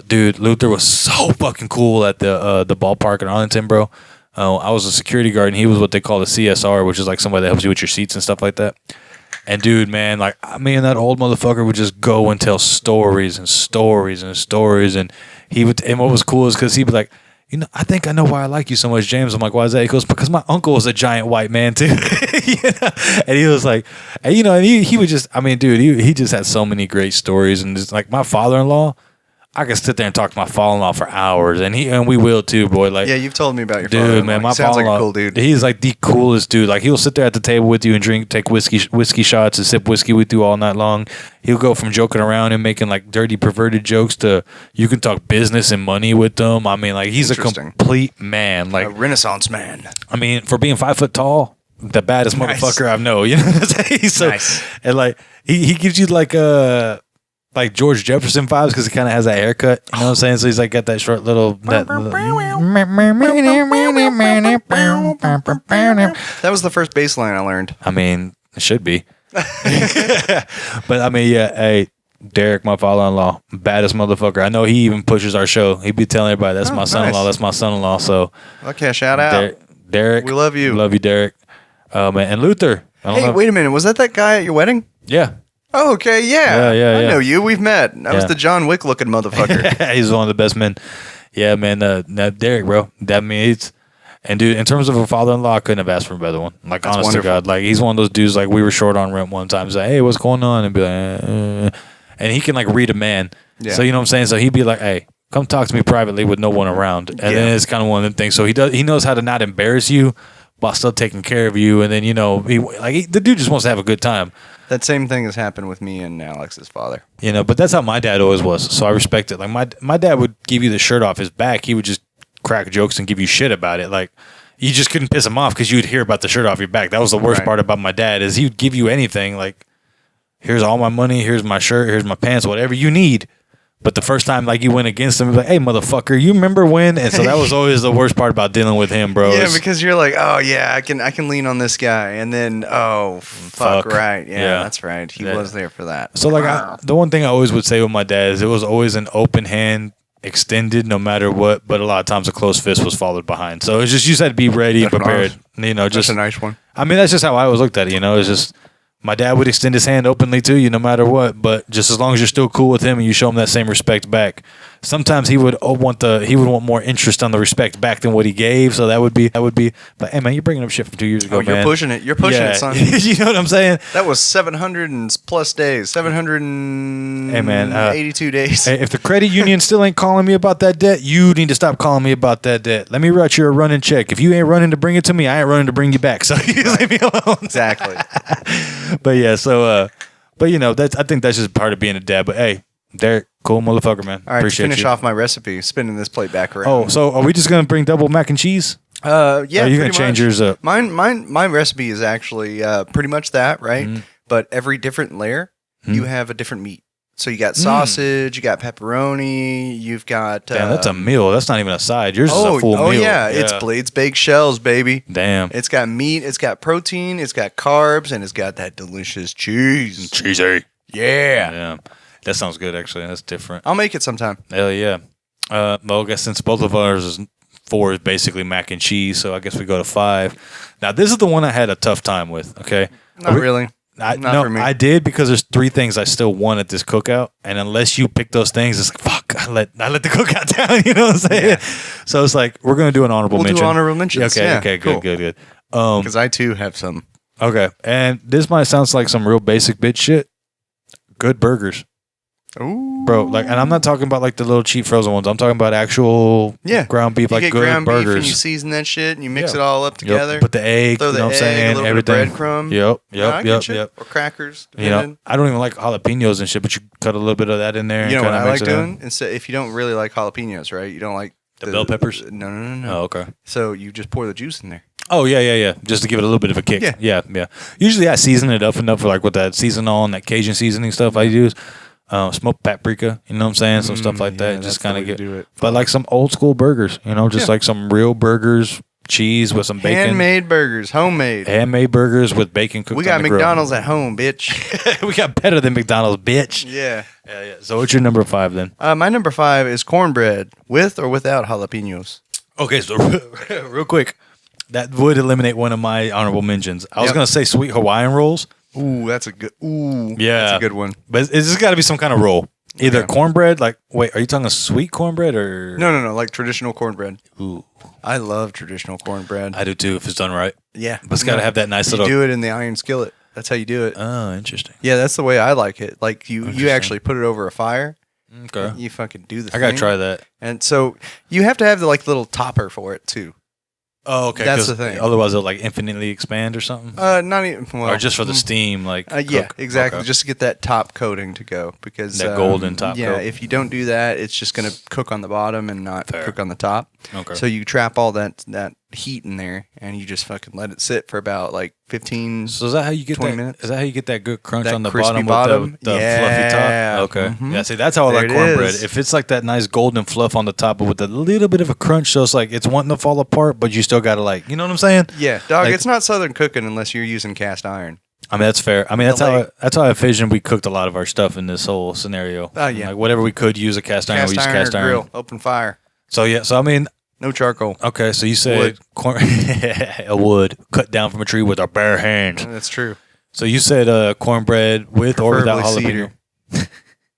Dude, Luther was so fucking cool at the ballpark in Arlington, bro. I was a security guard and he was what they call the CSR, which is like somebody that helps you with your seats and stuff like that. And dude, man, like me and that old motherfucker would just go and tell stories and stories and stories. And he would, and what was cool is because he'd be like, I think I know why I like you so much, James. I'm like, why is that? He goes, because my uncle was a giant white man too. And he was like, and, and he would just, I mean, dude, he just had so many great stories. And just like my father-in-law, I could sit there and talk to my father-in-law for hours, and we will too, boy. Like, yeah, you've told me about your dude, father. man, my sounds like father-in-law, a cool dude. He's like the coolest dude. Like, he'll sit there at the table with you and take whiskey shots and sip whiskey with you all night long. He'll go from joking around and making like dirty, perverted jokes to you can talk business and money with him. I mean, like, he's a complete man, like a Renaissance man. I mean, for being 5 foot tall, the baddest motherfucker I know. You know what I'm saying? So, nice. And like he gives you like George Jefferson vibes because he kind of has that haircut. You know what I'm saying? So he's like got that short little. That was the first bass line I learned. I mean, it should be. But I mean, yeah. Hey, Derek, my father-in-law, baddest motherfucker. I know he even pushes our show. He'd be telling everybody, "That's my son-in-law. Nice. That's my son-in-law." So, okay, shout out, Derek. We love you. Love you, Derek. Man, and Luther. Hey, wait a minute. Was that guy at your wedding? Yeah. Oh, okay, yeah. I know you. We've met. That was the John Wick looking motherfucker. He's one of the best men. Yeah, man. Derek, bro. That means, and dude, in terms of a father-in-law, I couldn't have asked for a better one. Like, that's honest wonderful. To God, like he's one of those dudes. Like, we were short on rent one time. He's like, "Hey, what's going on?" And be like, and he can like read a man. Yeah. So you know what I'm saying. So he'd be like, "Hey, come talk to me privately with no one around." And then it's kind of one of them things. So he knows how to not embarrass you while still taking care of you. And then the dude just wants to have a good time. That same thing has happened with me and Alex's father. But that's how my dad always was. So I respect it. Like my dad would give you the shirt off his back. He would just crack jokes and give you shit about it. Like you just couldn't piss him off because you would hear about the shirt off your back. That was the worst part about my dad is he would give you anything. Like, here's all my money. Here's my shirt. Here's my pants. Whatever you need. But the first time, like, you went against him, he was like, "Hey, motherfucker, you remember when?" And so that was always the worst part about dealing with him, bro. Yeah, because you're like, "Oh yeah, I can lean on this guy," and then, "Oh fuck, right, yeah, that's right, he was there for that." So like, the one thing I always would say with my dad is it was always an open hand extended, no matter what. But a lot of times a closed fist was followed behind. So it's just you just had to be ready and prepared. That's a nice one. I mean, that's just how I always looked at it. It's just. My dad would extend his hand openly to you no matter what, but just as long as you're still cool with him and you show him that same respect back. Sometimes he would want more interest on the respect back than what he gave, so that would be. But hey, man, you're bringing up shit from 2 years ago, man. You're pushing it. You're pushing it, son. You know what I'm saying? That was 700 and plus days. 782 days. Hey, if the credit union still ain't calling me about that debt, you need to stop calling me about that debt. Let me write you a running check. If you ain't running to bring it to me, I ain't running to bring you back. So you leave me alone. Exactly. But yeah, so that's I think that's just part of being a dad. But hey, Derek, cool motherfucker, man. All right, appreciate to finish off my recipe, spinning this plate back around. Oh, so are we just gonna bring double mac and cheese? Yeah. Are you gonna change yours up? My recipe is actually pretty much that, right? Mm-hmm. But every different layer, you have a different meat. So you got sausage, you got pepperoni, you've got... Damn, that's a meal. That's not even a side. Yours is a full meal. Oh, yeah. It's Blaid's Baked Shells, baby. Damn. It's got meat, it's got protein, it's got carbs, and it's got that delicious cheese. Cheesy. Yeah. Yeah. That sounds good, actually. That's different. I'll make it sometime. Hell yeah. Well, I guess since both of ours is 4 is basically mac and cheese, so I guess we go to 5. Now, this is the one I had a tough time with, okay? Not really. No, I did because there's 3 things I still want at this cookout, and unless you pick those things, it's like fuck. I let the cookout down. You know what I'm saying? Yeah. So it's like we're gonna do an honorable mention. We'll do honorable mentions. Okay, cool. good. Because I too have some. Okay, and this might sound like some real basic bitch shit. Good burgers. Ooh. Bro, like, and I'm not talking about like the little cheap frozen ones. I'm talking about actual ground beef, like good ground burgers. Beef and you season that shit and you mix it all up together. Put the egg, throw the what I'm saying, a little everything. Bit of breadcrumb. Yep. Or crackers. I don't even like jalapenos and shit, but you cut a little bit of that in there. You know what I like doing? Instead, if you don't really like jalapenos, right? You don't like the bell peppers? No. Oh, okay. So you just pour the juice in there. Oh, yeah. Just to give it a little bit of a kick. Yeah. Usually I season it up enough for like with that seasonal and that Cajun seasoning stuff I use. Smoked paprika, you know what I'm saying? Some stuff like that. Just kind of get it. But like some old school burgers, just like some real burgers, cheese with some bacon. Handmade burgers, homemade. Handmade burgers with bacon cooked on the grill. We got McDonald's at home, bitch. We got better than McDonald's, bitch. Yeah. So what's your number 5 then? My number 5 is cornbread with or without jalapenos. Okay, so real quick, that would eliminate one of my honorable mentions. I was going to say sweet Hawaiian rolls. Ooh, that's a good. Yeah, that's a good one. But it's just got to be some kind of roll. Either Okay. cornbread, like wait, are you talking sweet cornbread or No, like traditional cornbread. Ooh, I love traditional cornbread. I do too if it's done right. Yeah, But it's got to have that nice You little. do it in the iron skillet. That's how you do it. Oh, interesting. Yeah, that's the way I like it. Like you Interesting. actually put it over a fire. Okay, You fucking do the I gotta thing. try that. And so you have to have the like little topper for it too. Oh, okay. That's 'cause the thing. Otherwise, it'll like infinitely expand or something, Not even well, or just for the steam, like yeah, cook. exactly. Okay. Just to get that top coating to go because That golden top Yeah, coat. if you don't do that, it's just gonna cook on the bottom and not Fair. cook on the top. Okay. So you trap all that heat in there and you just fucking let it sit for about like 15. So is that how you get 20 that? minutes. Is that how you get that good crunch That on the crispy bottom, bottom? with the fluffy Yeah. top? Okay. Mhm. Yeah, see, that's how I There like it cornbread. is. If it's like that nice golden fluff on the top, but with a little bit of a crunch, so it's like it's wanting to fall apart, but you still got to like, you know what I'm saying? Yeah, dog. Like- It's not southern cooking unless you're using cast iron. I mean, that's fair. I mean, that's The how leg. that's how I envisioned we cooked a lot of our stuff in this whole scenario. Oh, yeah. Like whatever we could use a cast iron, we use cast or iron. grill, open fire, So yeah, so I mean, no charcoal. okay, so you said Wood. a wood cut down from a tree with our bare hands. That's true. So you said cornbread with or without Preferably jalapeno. cedar.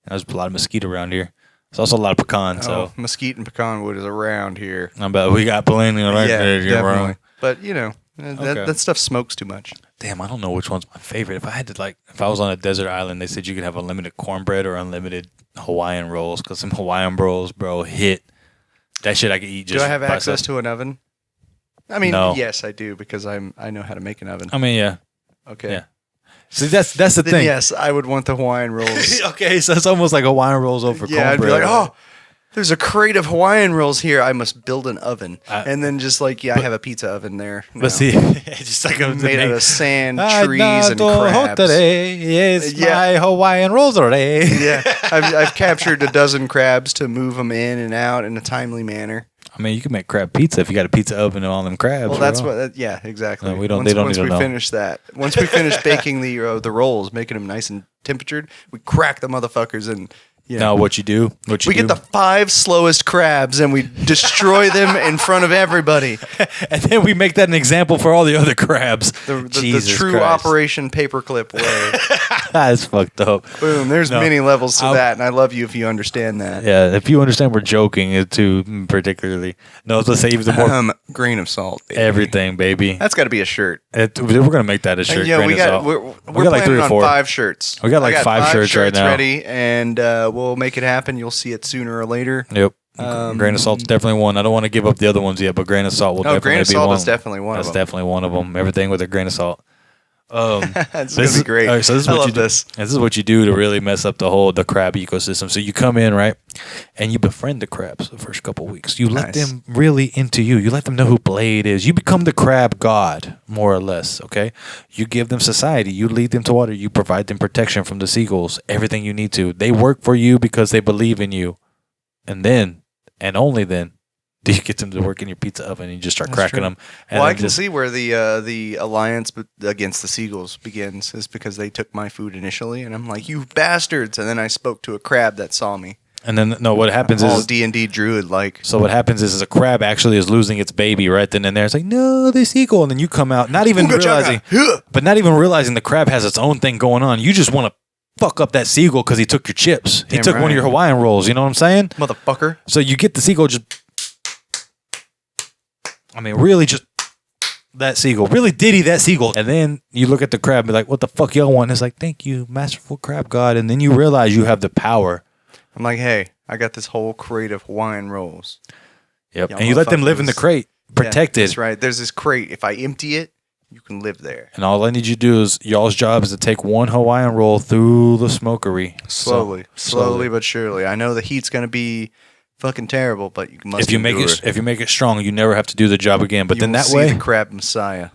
There's a lot of mesquite around here. There's also a lot of pecan. So Mesquite and pecan wood is around here. I bet we got plenty right there. You're definitely. wrong. But you know, Okay. that stuff smokes too much. Damn, I don't know which one's my favorite. If I had to if I was on a desert island, they said you could have unlimited cornbread or unlimited Hawaiian rolls. Cause some Hawaiian rolls, bro, hit. That shit I could eat. Just Do I have by access itself. to an oven? I mean, No. yes, I do because I know how to make an oven. I mean, yeah. Okay. Yeah. See, that's the Then thing. yes, I would want the Hawaiian rolls. Okay, so it's almost like Hawaiian rolls over Yeah, I'd cornbread. be like, oh, there's a crate of Hawaiian rolls here. I must build an oven, and then just like, I have a pizza oven there. But see, just like a made out of sand, I trees, and know crabs. today is Yeah. my Hawaiian rolls today. Yeah, I've captured a dozen crabs to move them in and out in a timely manner. I mean, you can make crab pizza if you got a pizza oven and all them crabs. Well, that's bro. what. Yeah, exactly. No, we don't- Once, they don't once need we to know. finish that, once we finish baking the rolls, making them nice and temperatured, we crack the motherfuckers and. Now what you do? What you We do? get the 5 slowest crabs and we destroy them in front of everybody. and then we make that an example for all the other crabs. The Jesus true Christ. Operation Paperclip way. That's fucked up. Boom. There's No. many levels to I'll- that, and I love you if you understand that. Yeah, if you understand, we're joking too, particularly. No, let's say even the more Grain of salt. Baby. everything, baby. That's got to be a shirt. We're gonna make that a shirt. And, yeah, grain we of got salt. we're got like 3 planning or on 4. 5 shirts. We got like I 5 shirts right now. ready, and we'll make it happen. You'll see it sooner or later. Yep. Grain of salt's definitely one. I don't want to give up the other ones yet, but grain of salt will No, definitely grain of be salt one. is definitely one That's of them. definitely one of them. Everything with a grain of salt. That's This gonna be is- great. all right, so this is I what love you do. this. This is what you do to really mess up the crab ecosystem. So you come in, right, and you befriend the crabs the first couple weeks. You let Nice. them really into you. You let them know who Blaid is. You become the crab god, more or less. Okay. You give them society. You lead them to water. You provide them protection from the seagulls. Everything you need to. They work for you because they believe in you, and then and only then do you get them to work in your pizza oven and you just start That's cracking true. them. And Well, I then can just- see where the alliance against the seagulls begins is because they took my food initially, and I'm like, you bastards! And then I spoke to a crab that saw me. And then no, what happens All is D&D druid like. so what happens is a crab actually is losing its baby right then and there. It's like, no, the seagull. And then you come out, not even Ooga realizing, chugga. but not even realizing the crab has its own thing going on. You just want to fuck up that seagull because he took your chips. He Damn took one of right. your Hawaiian rolls. You know what I'm saying? Motherfucker. So you get the seagull just, I mean, really just that seagull. Really diddy that seagull. And then you look at the crab and be like, what the fuck y'all want? And it's like, thank you, masterful crab god. And then you realize you have the power. I'm like, hey, I got this whole crate of Hawaiian rolls. Yep. Y'all And you let them live in the motherfuckers- crate, protected. Yeah, that's right. There's this crate. If I empty it, you can live there. And all I need you to do is y'all's job is to take one Hawaiian roll through the smokery. Slowly, So- slowly but surely. I know the heat's gonna be fucking terrible, but you must. If you make endure. it, if you make it strong, you never have to do the job again. But You then will that see way, the crab messiah.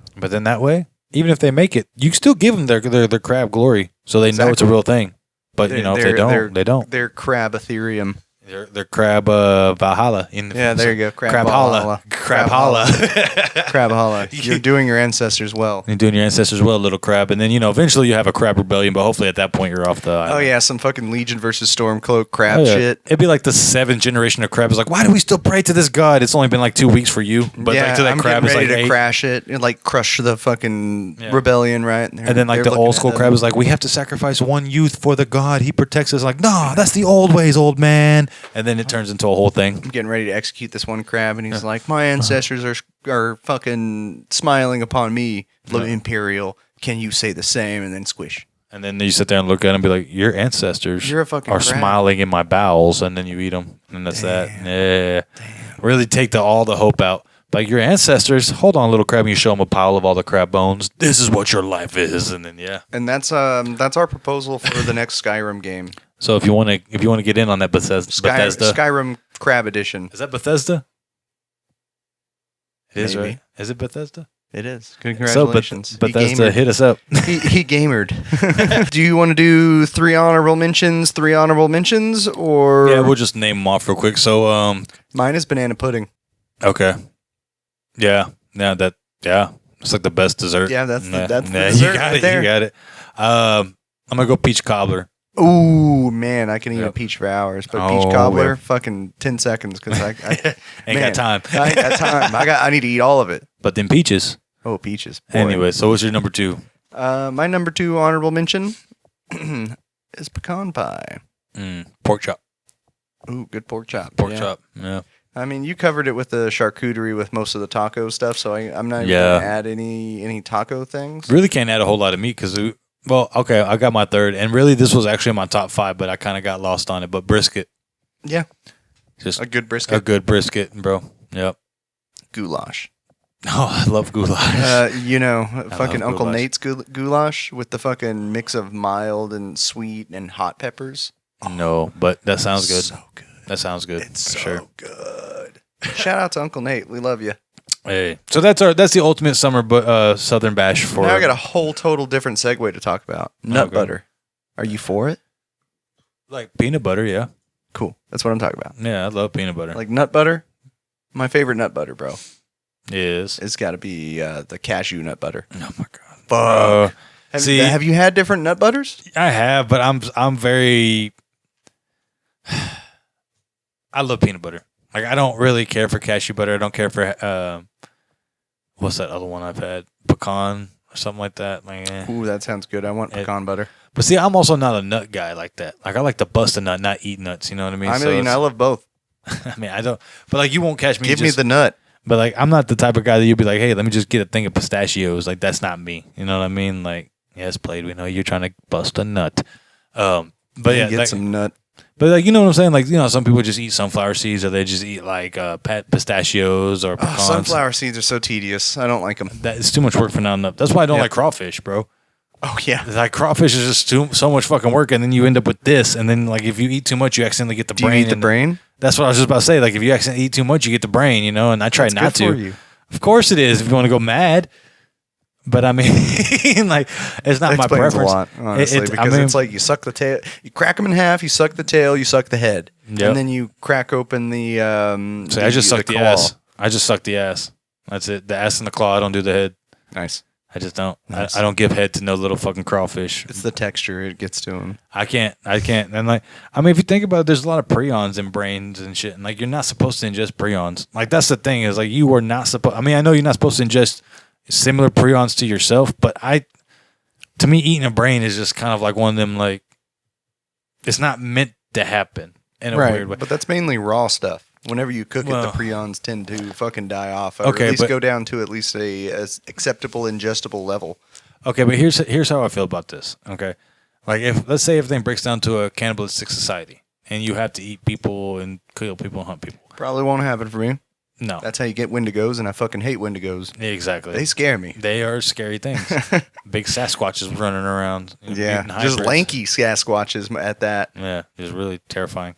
even if they make it, you still give them their crab glory, so they know it's a Exactly. real thing. But you know, if they don't, they don't. They're crab Ethereum. They're crab Valhalla. There you go. Crab holla. Crab holla. Crab holla. You're doing your ancestors well. You're doing your ancestors well, little crab. And then, eventually you have a crab rebellion, but hopefully at that point you're off the island. Oh, yeah, some fucking Legion versus Stormcloak crab shit. It'd be like the 7th generation of crab. It's like, why do we still pray to this god? It's only been like 2 weeks for you. But like to that I'm crab, getting it's ready like to crash it and like crush the fucking rebellion, right? And then like the old school crab is like, we have to sacrifice one youth for the god. He protects us. Like, nah, that's the old ways, old man. And then it turns into a whole thing. I'm getting ready to execute this one crab, and he's like, my ancestors are fucking smiling upon me, Imperial. Can you say the same? And then squish. And then you sit there and look at him and be like, your ancestors You're a fucking are crab. smiling in my bowels. And then you eat them. And that's that. Yeah. Really take all the hope out. Like, your ancestors, hold on, little crab, and you show them a pile of all the crab bones. This is what your life is. And then, And that's our proposal for the next Skyrim game. So if you want to get in on that Bethesda. Skyrim Crab Edition. Is that Bethesda? It is, Maybe. right? Is it Bethesda? It is. Congratulations. So Bethesda, hit us up. he gamered. Do you want to do 3 honorable mentions, or Yeah, we'll just name them off real quick. So, mine is banana pudding. okay. Yeah. It's like the best dessert. Yeah, that's the You dessert got right it. there. You got it. I'm gonna go peach cobbler. Ooh, man, I can eat a Yep. peach for hours, but Oh, peach cobbler, yeah. fucking 10 seconds because Ain't got time. I ain't got time. I need to eat all of it. But then peaches. Oh, peaches. Boy. Anyway, so what's your number 2? My number 2 honorable mention is pecan pie. Pork chop. Ooh, good pork chop. Pork Yeah. chop. Yeah. I mean, you covered it with the charcuterie with most of the taco stuff, so I'm not even Yeah. going to add any taco things. Really can't add a whole lot of meat because, okay, I got my 3rd, and really this was actually my top 5, but I kind of got lost on it. But brisket. Yeah. Just A good brisket. a good brisket, bro. Yep. Goulash. Oh, I love goulash. Fucking love Uncle goulash. Nate's goulash with the fucking mix of mild and sweet and hot peppers. No, but that sounds good. So good. That sounds good. It's for so sure. good. Shout out to Uncle Nate. We love you. Hey, so that's the ultimate summer Southern bash for. Now I got a whole total different segue to talk about. Nut Okay. butter. Are you for it? like peanut butter. Yeah, Cool. That's what I'm talking about. yeah, I love peanut butter. Like nut butter. My favorite nut butter, bro. Is It's got to be the cashew nut butter. oh my god. Have you had different nut butters? I have, but I'm very. I love peanut butter. Like, I don't really care for cashew butter. I don't care for what's that other one I've had? Pecan or something like that. Like, Ooh, that sounds good. I want pecan butter. But see, I'm also not a nut guy like that. Like, I like to bust a nut, not eat nuts. You know what I mean? I mean, I it's- love both. I mean, I don't. But like, you won't catch me. Give me the nut. But like, I'm not the type of guy that you'd be like, hey, let me just get a thing of pistachios. Like, that's not me. You know what I mean? Like, yes, Blaid, we know you're trying to bust a nut. But yeah, Get like, some nut. but like, you know what I'm saying? Like, some people just eat sunflower seeds, or they just eat like pistachios or pecans. Sunflower seeds are so tedious. I don't like them. That is too much work for not enough. That's why I don't like crawfish, bro. Oh yeah. Like, crawfish is just so much fucking work, and then you end up with this, and then like, if you eat too much, you accidentally get the Do you brain. eat the and- brain? That's what I was just about to say. Like, if you accidentally eat too much, you get the brain, and I try That's not good to. for you. Of course it is if you want to go mad. But I mean, like, it's not That my explains preference. a lot, honestly, because it's like you suck the tail, you crack them in half, you suck the tail, you suck the head, Yep. and then you crack open the. So I just suck the claw. ass. I just suck the ass. That's it. The ass and the claw. I don't do the head. Nice. I just don't. Nice. I don't give head to no little fucking crawfish. It's the texture it gets to them. I can't. And like, I mean, if you think about it, there's a lot of prions in brains and shit. And like, you're not supposed to ingest prions. Like, that's the thing is, like, you are not supposed. I mean, I know you're not supposed to ingest similar prions to yourself, but to me, eating a brain is just kind of like one of them, like, it's not meant to happen in a weird way. But that's mainly raw stuff. Whenever you cook Well- it, the prions tend to fucking die off. Or Okay, at least but- go down to at least a acceptable ingestible level. Okay, but here's how I feel about this. Okay, like, if let's say everything breaks down to a cannibalistic society, and you have to eat people and kill people and hunt people. Probably won't happen for me. No, That's how you get Wendigos, and I fucking hate Wendigos. exactly. They scare me. They are scary things. Big Sasquatches running around. Yeah, mutant just hybrids. lanky Sasquatches at that. Yeah, it's really terrifying.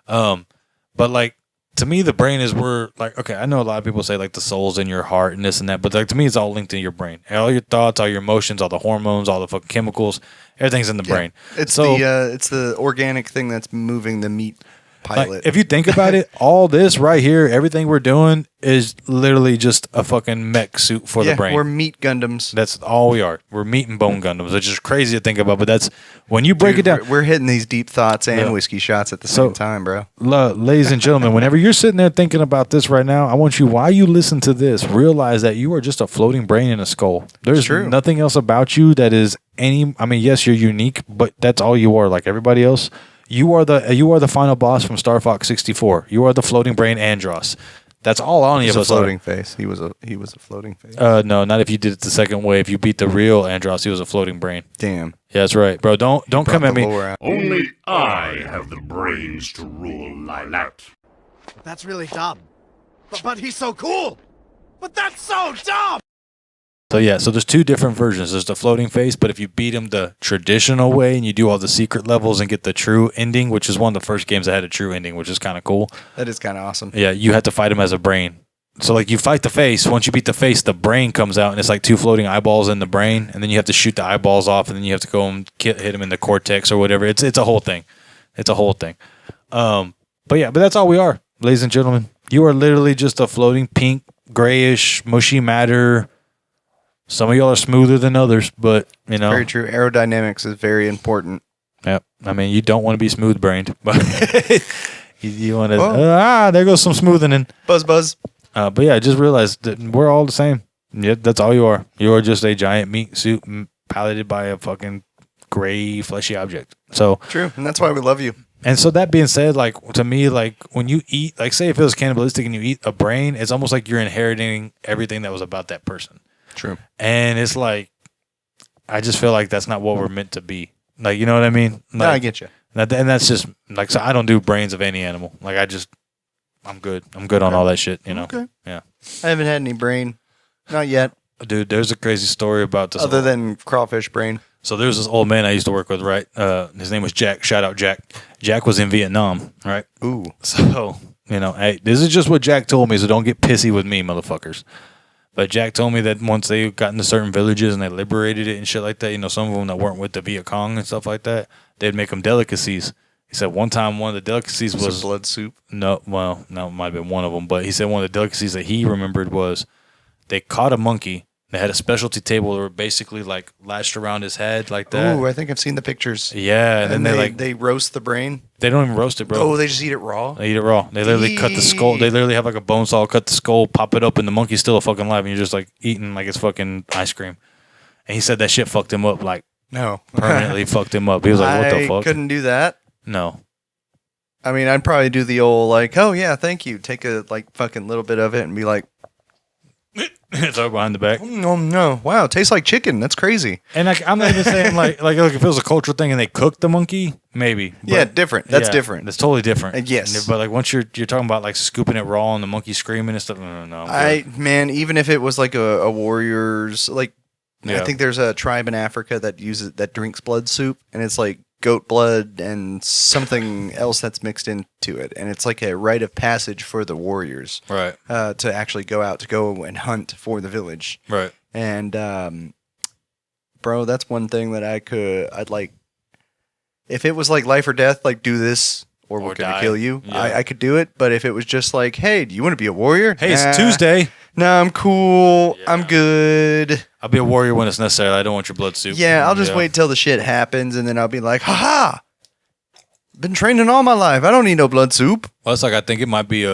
But like, to me, the brain is where, like, okay, I know a lot of people say like the soul's in your heart and this and that, but like, to me, it's all linked in your brain. All your thoughts, all your emotions, all the hormones, all the fucking chemicals, everything's in the brain. It's So- it's the organic thing that's moving the meat pilot. If you think about it, all this right here, everything we're doing is literally just a fucking mech suit for the brain. We're meat Gundams. That's all we are. We're meat and bone Gundams. It's just crazy to think about, but that's when you break it down. We're hitting these deep thoughts and whiskey shots at the same time, bro. Ladies and gentlemen, whenever you're sitting there thinking about this right now, I want you, while you listen to this, realize that you are just a floating brain in a skull. There's nothing else about you that is yes, you're unique, but that's all you are. Like everybody else, you are the final boss from Star Fox 64. You are the floating brain Andros. That's all any of us are. Floating face. He was a floating face. No, not if you did it the second way. If you beat the real Andros, he was a floating brain. Damn. Yeah, that's right, bro. Don't come at me. Only I have the brains to rule Lilat. That's really dumb. But he's so cool. But that's so dumb. So yeah, so there's two different versions. There's the floating face, but if you beat him the traditional way and you do all the secret levels and get the true ending, which is one of the first games that had a true ending, which is kind of cool. That is kind of awesome. Yeah, you have to fight him as a brain. So like you fight the face. Once you beat the face, the brain comes out and it's like two floating eyeballs in the brain, and then you have to shoot the eyeballs off, and then you have to go and hit him in the cortex or whatever. It's a whole thing. It's a whole thing. But that's all we are, ladies and gentlemen. You are literally just a floating pink, grayish, mushy matter. Some of y'all are smoother than others, but you know. Very true. Aerodynamics is very important. Yep. I mean, you don't want to be smooth brained, but you want to. There goes some smoothing. Buzz. But yeah, just realize that we're all the same. Yeah, that's all you are. You are just a giant meat suit piloted by a fucking gray fleshy object. So true, and that's why we love you. And so that being said, like to me, like when you eat, like say if it was cannibalistic and you eat a brain, it's almost like you're inheriting everything that was about that person. True. And it's like, I just feel like that's not what we're meant to be. Like, you know what I mean? Like, no, I get you. And that's just like, so I don't do brains of any animal. Like I'm good. I'm good on all that shit, you know? Okay. Yeah. I haven't had any brain. Not yet. Dude, there's a crazy story about this. Other than crawfish brain. So there's this old man I used to work with, right? His name was Jack. Shout out Jack. Jack was in Vietnam, right? Ooh. So, you know, hey, this is just what Jack told me, so don't get pissy with me, motherfuckers. But Jack told me that once they got into certain villages and they liberated it and shit like that, you know, some of them that weren't with the Viet Cong and stuff like that, they'd make them delicacies. He said one time one of the delicacies was blood soup. No, well, no, it might have been one of them. But he said one of the delicacies that he remembered was they caught a monkey. They had a specialty table that were basically like lashed around his head like that. Ooh, I think I've seen the pictures. Yeah, and then they roast the brain. They don't even roast it, bro. Oh, they just eat it raw. They eat it raw. They literally cut the skull. They literally have like a bone saw, cut the skull, pop it up, and the monkey's still a fucking live, and you're just like eating like it's fucking ice cream. And he said that shit fucked him up, like permanently fucked him up. He was like, "What the fuck?" I couldn't do that. No. I mean, I'd probably do the old like, "Oh yeah, thank you." Take a like fucking little bit of it and be like. It's over behind the back. Oh no! Wow, it tastes like chicken. That's crazy. And I'm not even saying like if it was a cultural thing and they cooked the monkey, maybe. But, yeah, different. That's different. That's totally different. Yes, but like once you're talking about like scooping it raw and the monkey screaming and stuff, no. Man, even if it was like a warrior's like, I think there's a tribe in Africa that drinks blood soup, and it's like goat blood and something else that's mixed into it, and it's like a rite of passage for the warriors, right? To actually go and hunt for the village, right? And bro, that's one thing that I'd like. If it was like life or death, like do this or we're gonna kill you, I could do it. But if it was just like, hey, do you want to be a warrior? Hey, it's Tuesday. No, I'm cool. Yeah. I'm good. I'll be a warrior when it's necessary. I don't want your blood soup. Yeah, I'll just wait till the shit happens, and then I'll be like, ha! Been training all my life. I don't need no blood soup. Well, it's like I think it might be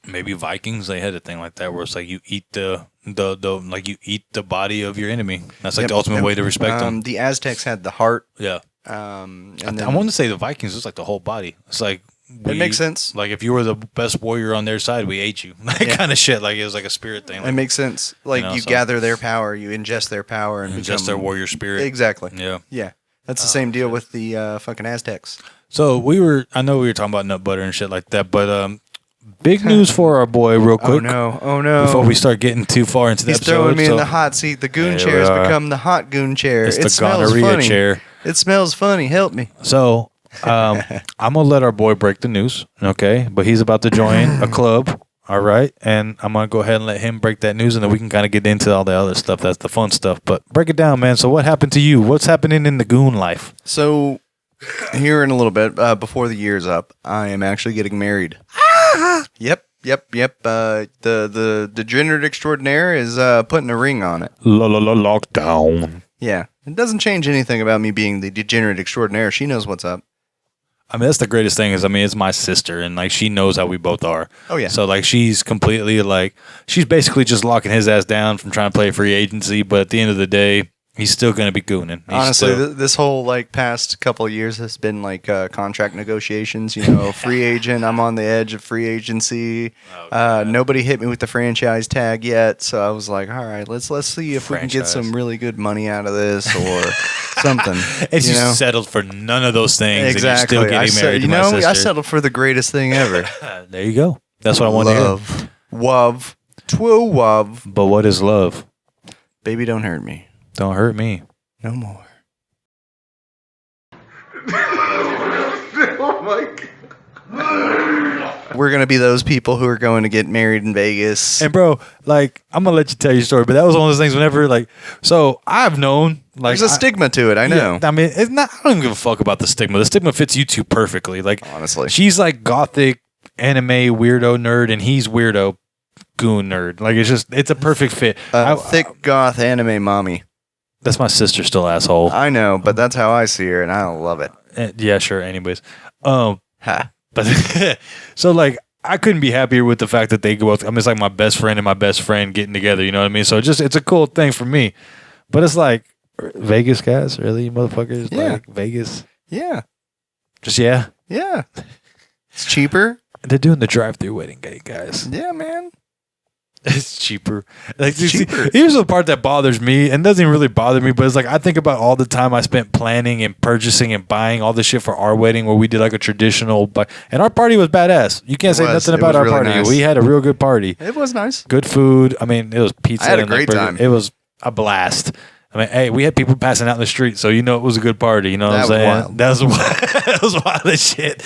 maybe Vikings. They had a thing like that where it's like you eat the you eat the body of your enemy. That's like the ultimate way to respect them. The Aztecs had the heart. Yeah. And I want to say the Vikings was like the whole body. It's like. It makes sense. Like if you were the best warrior on their side, we ate you. That kind of shit. Like it was like a spirit thing. Like, it makes sense. Like you gather their power, you ingest their power, and ingest their warrior spirit. Exactly. Yeah. Yeah. That's the same deal with the fucking Aztecs. So I know we were talking about nut butter and shit like that, but big news for our boy, real quick. Oh no! Before we start getting too far into the episode, he's throwing me in the hot seat. The goon chair has become the hot goon chair. It's it the smells gonorrhea funny. chair. It smells funny. Help me. So. I'm gonna let our boy break the news, okay? But he's about to join a club, all right? And I'm gonna go ahead and let him break that news, and then we can kind of get into all the other stuff. That's the fun stuff. But break it down, man. So what happened to you? What's happening in the goon life? So Here in a little bit, before the year's up, I am actually getting married. Yep. The degenerate extraordinaire is putting a ring on it. Lockdown. Yeah. It doesn't change anything about me being the degenerate extraordinaire. She knows what's up. I mean, that's the greatest thing is, I mean, it's my sister, and, like, she knows how we both are. Oh, yeah. So, like, she's completely, like, she's basically just locking his ass down from trying to play free agency, but at the end of the day, he's still going to be gooning. Honestly, this whole, like, past couple of years has been, like, contract negotiations, you know, free agent. I'm on the edge of free agency. Nobody hit me with the franchise tag yet, so I was like, all right, let's see if we can get some really good money out of this or something. And you settled for none of those things. Exactly. And you're still getting married to my sister. I settled for the greatest thing ever. There you go. That's what I want to hear. Love. Twoo love. But what is love? Baby, don't hurt me. Don't hurt me. No more. Oh my God. We're going to be those people who are going to get married in Vegas. And bro, like, I'm going to let you tell your story, but that was one of those things whenever, like, so I've known, like. There's a stigma to it, I know. Yeah, I mean, it's not, I don't even give a fuck about the stigma. The stigma fits you two perfectly. Like, honestly. She's like gothic, anime, weirdo nerd, and he's weirdo, goon nerd. Like, it's a perfect fit. Thick goth anime mommy. That's my sister still, asshole. I know, but that's how I see her, and I love it. Yeah, sure. Anyways. Ha. But so, like, I couldn't be happier with the fact that they go. I mean, it's like my best friend and my best friend getting together. You know what I mean? So it's a cool thing for me. But it's like, Vegas, guys, really, you motherfuckers? Yeah. Like, Vegas? Yeah. Just yeah. Yeah. It's cheaper. They're doing the drive-through wedding day, guys. Yeah, man. It's cheaper. Like, It's cheaper. Here's the part that bothers me, and doesn't even really bother me, but it's like I think about all the time I spent planning and purchasing and buying all this shit for our wedding, where we did like a traditional, and our party was badass. You can't say nothing about our really party. nice. We had a real good party. It was nice. Good food. I mean, it was pizza. I had a and, like, great time. It was a blast. I mean, hey, we had people passing out in the street, so you know it was a good party. You know what I'm saying? Wild. That was wild. That was wild as shit.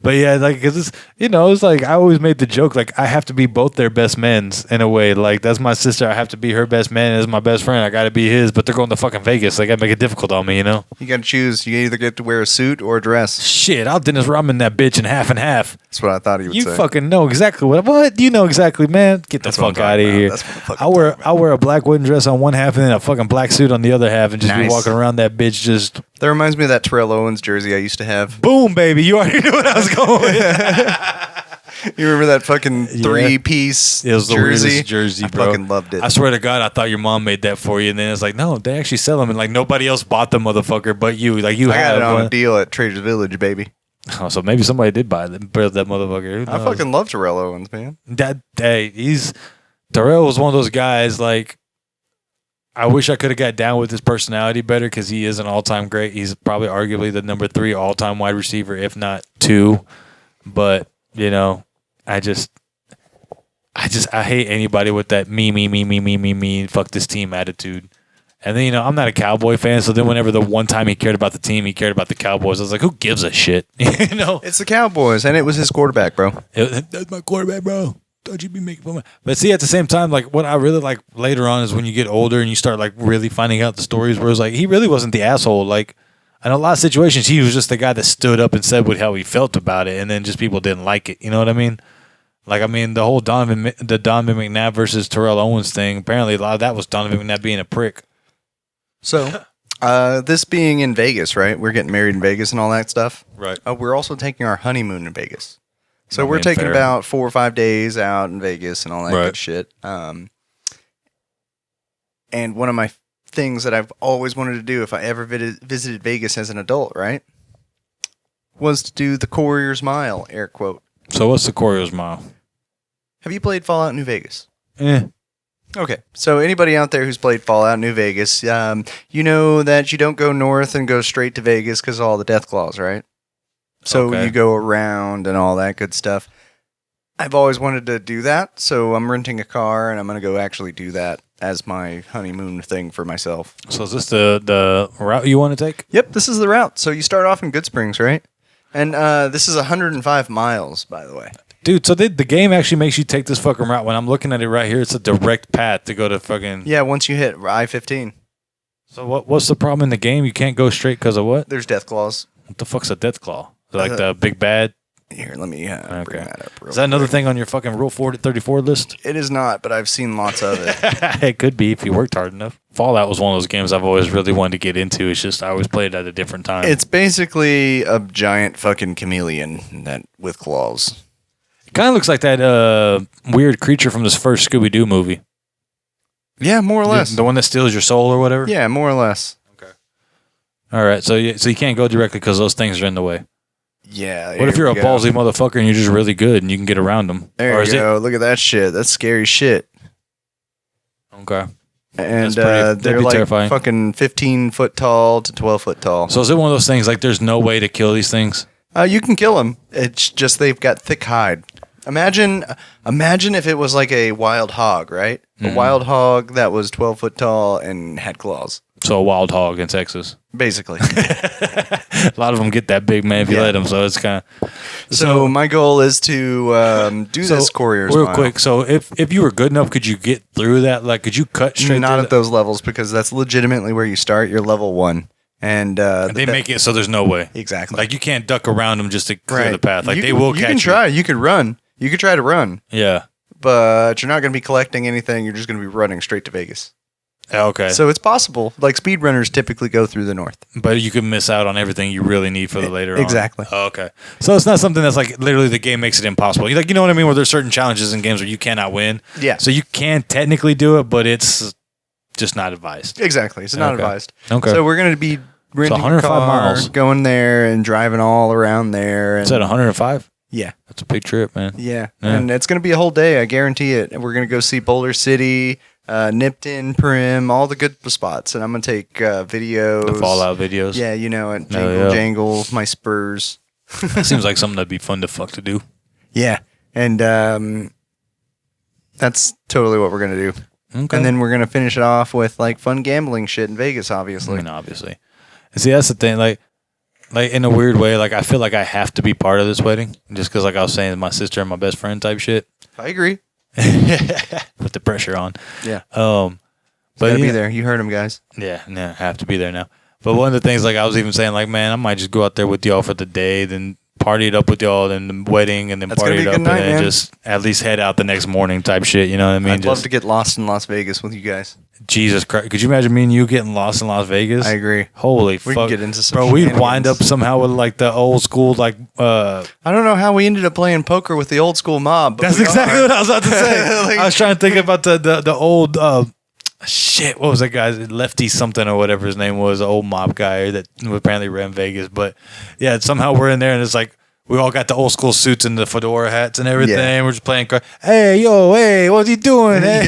But yeah, like, cause it's, you know, it's like I always made the joke, like, I have to be both their best men's in a way. Like, that's my sister. I have to be her best man. As my best friend, I got to be his. But they're going to fucking Vegas. They got to make it difficult on me, you know? You got to choose. You either get to wear a suit or a dress. Shit, I'll Dennis Rodman that bitch in half and half. That's what I thought he would You say. fucking know exactly what? You know exactly, man. Get the That's what fuck I'm out of talking here. about. That's what I'm fucking talking about. I'll wear a black wedding dress on one half and then a fucking black suit on the other half and just be Nice. walking around that bitch just That reminds me of that Terrell Owens jersey I used to have. boom, baby. You already knew what I was going. You remember that fucking three-piece It was the jersey? weirdest jersey, I bro. fucking loved it. I swear to God, I thought your mom made that for you, and then it's like, no, they actually sell them, and like nobody else bought the mother but you. Like you I got had it on one. a deal at Trader's Village, baby. Oh, so maybe somebody did buy that motherfucker. Who I knows? fucking love Terrell Owens, man. Terrell was one of those guys. Like, I wish I could have got down with his personality better because he is an all-time great. He's probably arguably the number 3 all-time wide receiver, if not 2. But you know, I hate anybody with that me, fuck this team attitude. And then, you know, I'm not a Cowboy fan, so then whenever the one time he cared about the team, he cared about the Cowboys. I was like, who gives a shit? You know? It's the Cowboys, and it was his quarterback, bro. That's my quarterback, bro. Don't you be making fun of me. But see, at the same time, like, what I really like later on is when you get older and you start, like, really finding out the stories where it's like, he really wasn't the asshole. Like, in a lot of situations, he was just the guy that stood up and said how he felt about it, and then just people didn't like it. You know what I mean? Like, I mean, the whole Donovan McNabb versus Terrell Owens thing, apparently a lot of that was Donovan McNabb being a prick. So, this being in Vegas, right? We're getting married in Vegas and all that stuff. Right. We're also taking our honeymoon in Vegas. So I we're mean, taking fair. about 4 or 5 days out in Vegas and all that Right. good shit. And one of my things that I've always wanted to do if I ever visited Vegas as an adult, right, was to do the Courier's Mile, air quote. So what's the Courier's Mile? Have you played Fallout New Vegas? Eh. Okay, so anybody out there who's played Fallout New Vegas, you know that you don't go north and go straight to Vegas because of all the death claws, right? So Okay. you go around and all that good stuff. I've always wanted to do that, so I'm renting a car and I'm going to go actually do that as my honeymoon thing for myself. So is this the route you want to take? Yep, this is the route. So you start off in Good Springs, right? And this is 105 miles, by the way. Dude, so the game actually makes you take this fucking route. When I'm looking at it right here, it's a direct path to go to fucking... Yeah, once you hit I-15. So what's the problem in the game? You can't go straight because of what? There's death claws. What the fuck's a death claw? Is it like the big bad? Here, let me bring that up real Is that another quick. thing on your fucking Rule 34 list? It is not, but I've seen lots of it. It could be if you worked hard enough. Fallout was one of those games I've always really wanted to get into. It's just I always played it at a different time. It's basically a giant fucking chameleon that with claws. It kind of looks like that weird creature from this first Scooby-Doo movie. Yeah, more or less. The one that steals your soul or whatever? Yeah, more or less. Okay. All right, so you can't go directly because those things are in the way. Yeah. What if you're a ballsy motherfucker and you're just really good and you can get around them? There you go. Look at that shit. That's scary shit. Okay. And that'd they're be like terrifying. fucking 15 foot tall to 12 foot tall. So is it one of those things like there's no way to kill these things? You can kill them. It's just they've got thick hide. Imagine if it was like a wild hog, right? A wild hog that was 12 foot tall and had claws. So a wild hog in Texas. Basically. A lot of them get that big, man, if you let them. So it's kind of... So my goal is to do this courier's real mile. quick. So if you were good enough, could you get through that? Like, could you cut straight Not through at those levels because that's legitimately where you start. You're level 1. And they make it so there's no way. Exactly. Like, you can't duck around them just to clear the path. Like, you they will You catch can try. You could run. You could try to run. Yeah. But you're not going to be collecting anything. You're just going to be running straight to Vegas. Okay. So it's possible. Like speedrunners typically go through the north. But you can miss out on everything you really need for the later on. Exactly. Oh, okay. So it's not something that's like literally the game makes it impossible. You know what I mean? Where there's certain challenges in games where you cannot win. Yeah. So you can technically do it, but it's just not advised. Exactly. It's not advised. Okay. So we're going to be renting 105 a car, miles. going there and driving all around there. And Is that 105? Yeah. That's a big trip, man. Yeah. And it's going to be a whole day. I guarantee it. And we're going to go see Boulder City, Nipton, Prim, all the good spots. And I'm going to take videos. The Fallout videos. Yeah, you know it. Oh, Jangle, yeah. jangle, my spurs. That seems like something that'd be fun to do. Yeah. And that's totally what we're going to do. Okay. And then we're going to finish it off with like fun gambling shit in Vegas, obviously. I mean, obviously. And see, that's the thing. Like in a weird way, like I feel like I have to be part of this wedding just because, like I was saying, my sister and my best friend type shit. I agree. Put the pressure on. Yeah. But Gotta be yeah, there. You heard him, guys. yeah, I have to be there now. But one of the things, like I was even saying, like, man, I might just go out there with y'all for the day, then party it up with y'all, then the wedding, and then That's party gonna it be a up, good and night, then man. just at least head out the next morning type shit. You know what I mean? I'd love to get lost in Las Vegas with you guys. Jesus Christ. Could you imagine me and you getting lost in Las Vegas? I agree. Holy We fuck. can get into some Bro, we'd wind up shenanigans. somehow with like the old school, like, I don't know how we ended up playing poker with the old school mob. But that's we exactly are. what I was about to say. Like- I was trying to think about the old, shit, what was that guy? Lefty something or whatever his name was, the old mob guy that apparently ran Vegas. But yeah, somehow we're in there and it's like, we all got the old school suits and the fedora hats and everything. Yeah. We're just playing cards. Hey, what's he doing? Hey?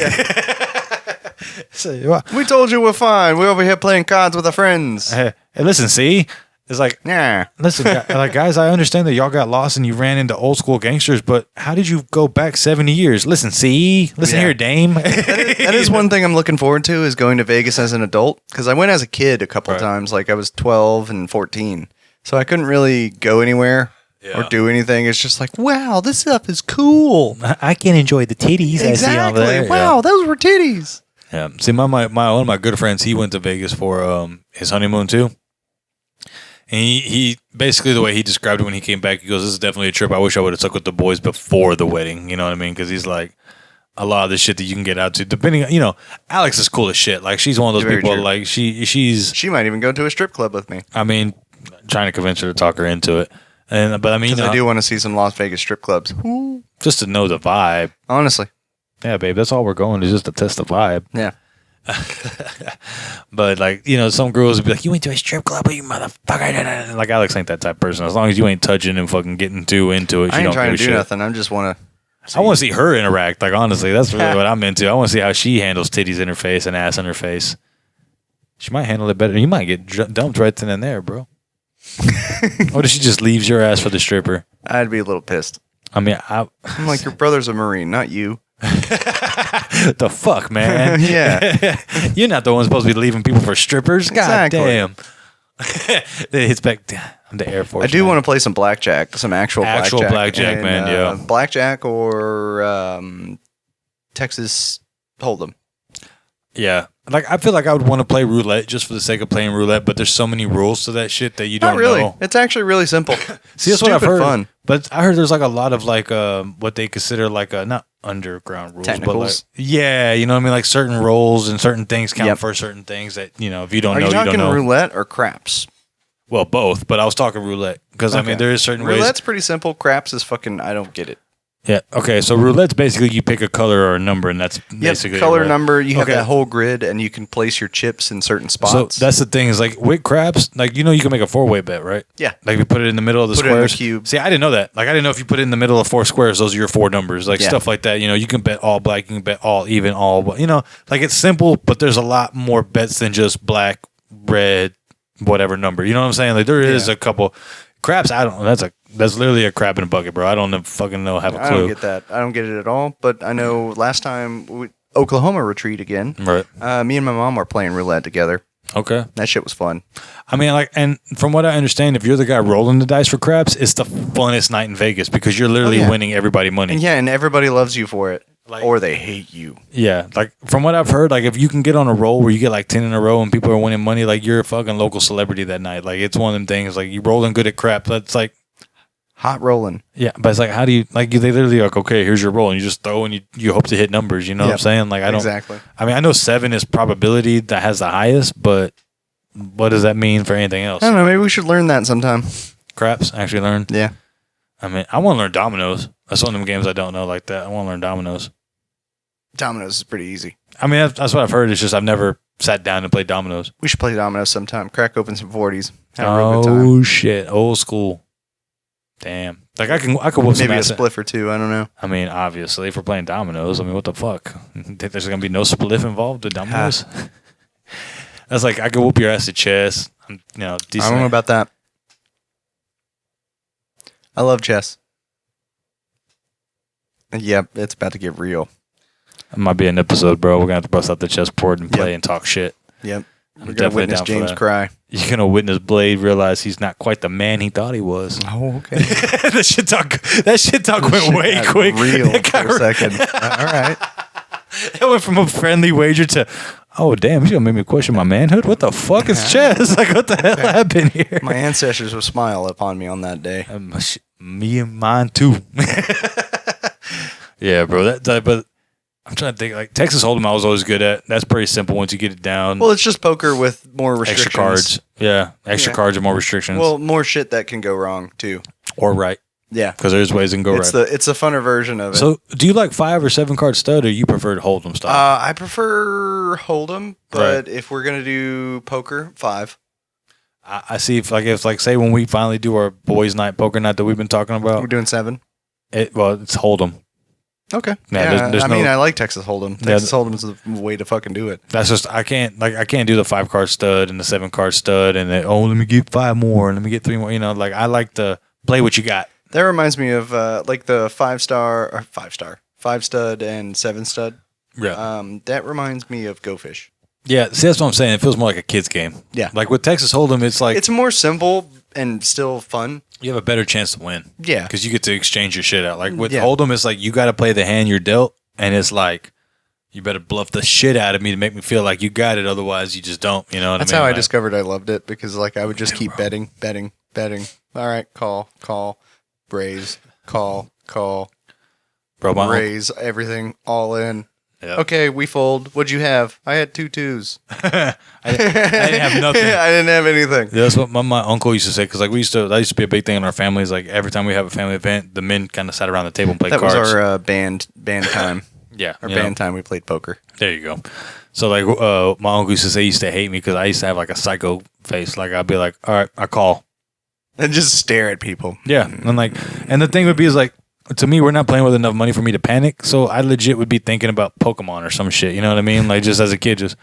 We told you we're fine. We're over here playing cards with our friends. Hey, listen, see? It's like, Nah. listen, guys, I understand that y'all got lost and you ran into old school gangsters, but how did you go back 70 years? Listen, Yeah. here, dame. That is one thing I'm looking forward to is going to Vegas as an adult because I went as a kid a couple Right. times. Like I was 12 and 14. So I couldn't really go anywhere or do anything. It's just like, wow, this stuff is cool. I can enjoy the titties Exactly. Wow, those were titties. Yeah. See, my one of my good friends, he went to Vegas for his honeymoon too. And he basically, the way he described it when he came back, he goes, "This is definitely a trip. I wish I would have stuck with the boys before the wedding." You know what I mean? Because he's like, a lot of the shit that you can get out to, depending, Alex is cool as shit. Like she's one of those Very people. true. Like she's. She might even go to a strip club with me I mean, trying to convince her to talk her into it. But I mean, because I do want to see some Las Vegas strip clubs. just to know the vibe. Honestly. Yeah, babe, that's all we're going is just to test the vibe. Yeah. But like, some girls would be like, "You went to a strip club, you motherfucker." Like Alex ain't that type of person. As long as you ain't touching and fucking getting too into it, I you ain't don't trying give to a do shit. nothing. I just want to. I want to see her interact. Like honestly, that's really what I'm into. I want to see how she handles titties in her face and ass in her face. She might handle it better. You might get dumped right then and there, bro. What if she just leaves your ass for the stripper? I'd be a little pissed. I mean, I'm like, your brother's a Marine, not you. the fuck, man. Yeah. You're not the one supposed to be leaving people for strippers. God Exactly. damn. It's back. I'm the Air Force. I do man. want to play some blackjack, some actual blackjack, and, man, yeah. Blackjack or Texas Hold'em. Yeah. Like, I feel like I would want to play roulette just for the sake of playing roulette, but there's so many rules to that shit that you don't Not really. know. It's actually really simple. See, that's what I've heard. Fun. But I heard there's like a lot of like what they consider like not underground rules, Technicals. but like you know what I mean, like certain roles and certain things count for certain things that if you don't know, you you don't know. roulette or craps? Well, both, but I was talking roulette because I mean there is certain ways. Roulette's pretty simple. Craps is fucking. I don't get it. Yeah. Okay. So roulette's basically you pick a color or a number, and that's basically color roulette. number. You have that whole grid, and you can place your chips in certain spots. So that's the thing is like with craps, like you can make a 4-way bet, right? Yeah. Like if you put it in the middle of the Put it in the squares. cube. See, I didn't know that. Like I didn't know if you put it in the middle of 4 squares, those are your 4 numbers, like stuff like that. You can bet all black, you can bet all even, all. Like it's simple, but there's a lot more bets than just black, red, whatever number. You know what I'm saying? Like there is a couple craps. I don't know. That's literally a crap in a bucket, bro. I don't have a clue. I don't get that. I don't get it at all. But I know last time Oklahoma retreat again. Right. Me and my mom were playing roulette together. Okay. That shit was fun. I mean, like, and from what I understand, if you're the guy rolling the dice for craps, it's the funnest night in Vegas because you're literally winning everybody money. And everybody loves you for it. Or they hate you. Yeah, like from what I've heard, like if you can get on a roll where you get like 10 in a row and people are winning money, like you're a fucking local celebrity that night. Like it's one of them things. Like you rolling good at crap. That's like hot rolling. Yeah, but it's like how do you they literally like okay, here's your roll and you just throw and you hope to hit numbers. You know what I'm saying? Like I don't exactly. I mean I know 7 is probability that has the highest, but what does that mean for anything else? I don't know. Maybe we should learn that sometime. Craps actually learn. Yeah. I mean I want to learn dominoes. That's one of them games I don't know like that. I want to learn dominoes. Dominoes is pretty easy. I mean, that's what I've heard. It's just I've never sat down and played dominoes. We should play dominoes sometime. Crack open some 40s. Have a real good time. Oh, shit. Old school. Damn. Like, I could whoop some Maybe a ass. spliff or two. I don't know. I mean, obviously, if we're playing dominoes, I mean, what the fuck? Think there's going to be no spliff involved with dominoes? That's like, I could whoop your ass at chess. Decent. I don't know about that. I love chess. Yep, it's about to get real. It might be an episode, bro. We're going to have to bust out the chessboard and play and talk shit. Yep. We're going to definitely witness down for James that. cry. You're going to witness Blaid realize he's not quite the man he thought he was. Oh, okay. That shit talk went way got quick. real That got for a second. All right. It went from a friendly wager to, oh, damn, he's going to make me question my manhood? What the fuck is chess? Like, what the hell happened here? My ancestors will smile upon me on that day. Me and mine, too. Yeah, bro. But I'm trying to think. Like, Texas Hold'em I was always good at. That's pretty simple once you get it down. Well, it's just poker with more restrictions. Extra cards. Yeah. Extra cards and more restrictions. Well, more shit that can go wrong, too. or right. Yeah. Because there's ways it can go It's right. the funner version of it. So, do you like 5 or 7 card stud, or you prefer Hold'em style? I prefer Hold'em, but if we're going to do poker, 5. I see if say when we finally do our boys' night poker night that we've been talking about. We're doing 7. It's Hold'em. Okay. Yeah, there's I mean, I like Texas Hold'em. Texas Hold'em is the way to fucking do it. That's just I can't do the 5 card stud and the 7 card stud and then, let me get 5 more and let me get 3 more. Like I like to play what you got. That reminds me of like the 5 stud and 7 stud. Yeah. That reminds me of Go Fish. Yeah. See, that's what I'm saying. It feels more like a kid's game. Yeah. Like with Texas Hold'em, it's like It's more simple and still fun. you have a better chance to win. Yeah. Because you get to exchange your shit out. Like with Yeah. Hold'em, it's like you got to play the hand you're dealt, and it's like you better bluff the shit out of me to make me feel like you got it. Otherwise, you just don't. You know what That's I mean? how I Like, discovered I loved it because like I would just keep betting. All right, call, raise, call, bro, my raise, everything, all in. Yeah. Okay, we fold. What'd you have? I had 2 2s. I didn't have nothing. I didn't have anything. Yeah, that's what my uncle used to say because like that used to be a big thing in our families. Like every time we have a family event, the men kind of sat around the table and played That cards. was our band time. Yeah, Our you know. band time, we played poker. There you go. So like my uncle used to say he used to hate me because I used to have like a psycho face. Like I'd be like, all right, I call. And just stare at people. Yeah, and the thing would be is like to me we're not playing with enough money for me to panic. So I legit would be thinking about Pokemon or some shit. You know what I mean? Like just as a kid, just.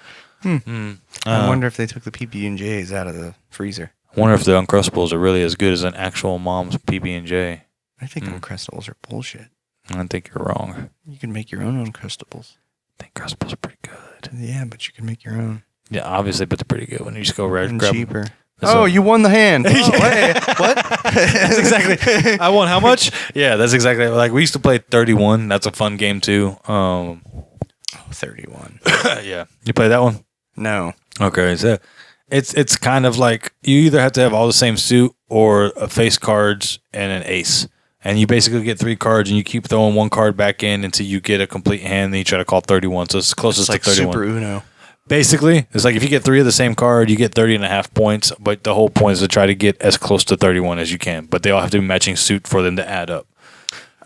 I wonder if they took the PB&Js out of the freezer. I wonder if the Uncrustables are really as good as an actual mom's PB&J. I think Uncrustables are bullshit. I think you're wrong. You can make your own Uncrustables. I think Uncrustables are pretty good. Yeah, but you can make your own. Yeah, obviously, but they're pretty good when you just go And grab cheaper. That's Oh, a- you won the hand. Oh, hey, what? That's exactly. I won how much? Yeah, that's exactly like we used to play 31. That's a fun game too. 31. Yeah. You play that one? No. Okay. So it's kind of like you either have to have all the same suit or face cards and an ace. And you basically get 3 cards, and you keep throwing 1 card back in until you get a complete hand, and you try to call 31. So it's closest It's like to 31. Super Uno. Basically, it's like if you get 3 of the same card, you get 30.5 points. But the whole point is to try to get as close to 31 as you can. But they all have to be matching suit for them to add up.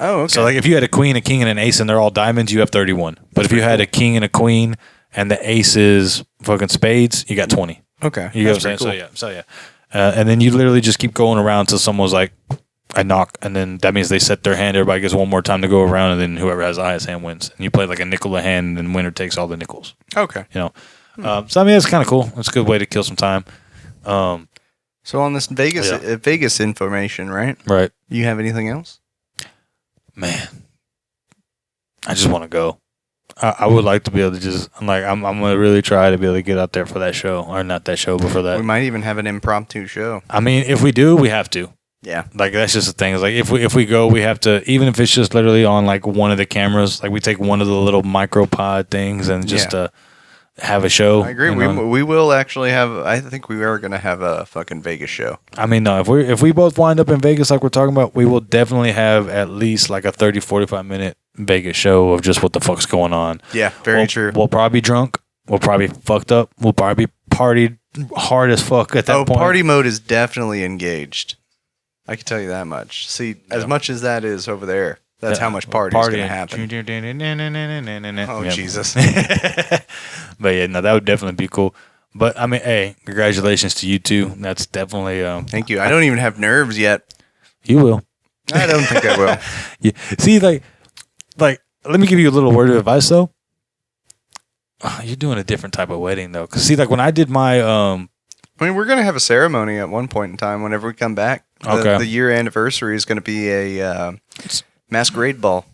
Oh, okay. So like if you had a queen, a king, and an ace, and they're all diamonds, you have 31. But if you had a king and a queen, and the ace is fucking spades, you got 20. Okay. You know what I'm saying? Cool. So yeah. And then you literally just keep going around until someone's like, I knock, and then that means they set their hand. Everybody gets one more time to go around, and then whoever has the highest hand wins. And you play like a nickel a hand, and winner takes all the nickels. Okay. You know, so I mean it's kind of cool. It's a good way to kill some time. So on this Vegas information, right? Right, You have anything else? man. I just want to go. I would like to be able to just like I'm gonna really try to be able to get out there for that show, or not that show, but for that. We might even have an impromptu show. I mean, if we do, we have to. Yeah. Like that's just the thing. It's like if we go, we have to, even if it's just literally on like one of the cameras, like we take one of the little micropod things and just have a show. I agree. you know? We will actually have. I think we are going to have a fucking Vegas show. I mean, no, if we both wind up in Vegas like we're talking about, we will definitely have at least like a 30, 45 minute Vegas show of just what the fuck's going on. Yeah, very true. We'll probably be drunk. We'll probably be fucked up. We'll probably be partied hard as fuck at that point. Party mode is definitely engaged. I can tell you that much. See, as much as that is over there, that's how much party is going to happen. Oh, Yep. Jesus. But yeah, no, that would definitely be cool. But I mean, hey, congratulations to you two. That's definitely Thank you. I don't even have nerves yet. you will. I don't think I will. Yeah. See, like, let me give you a little word of advice though. You're doing a different type of wedding though, because see, like when I did my I mean, we're going to have a ceremony at one point in time whenever we come back. The year anniversary is going to be a masquerade ball.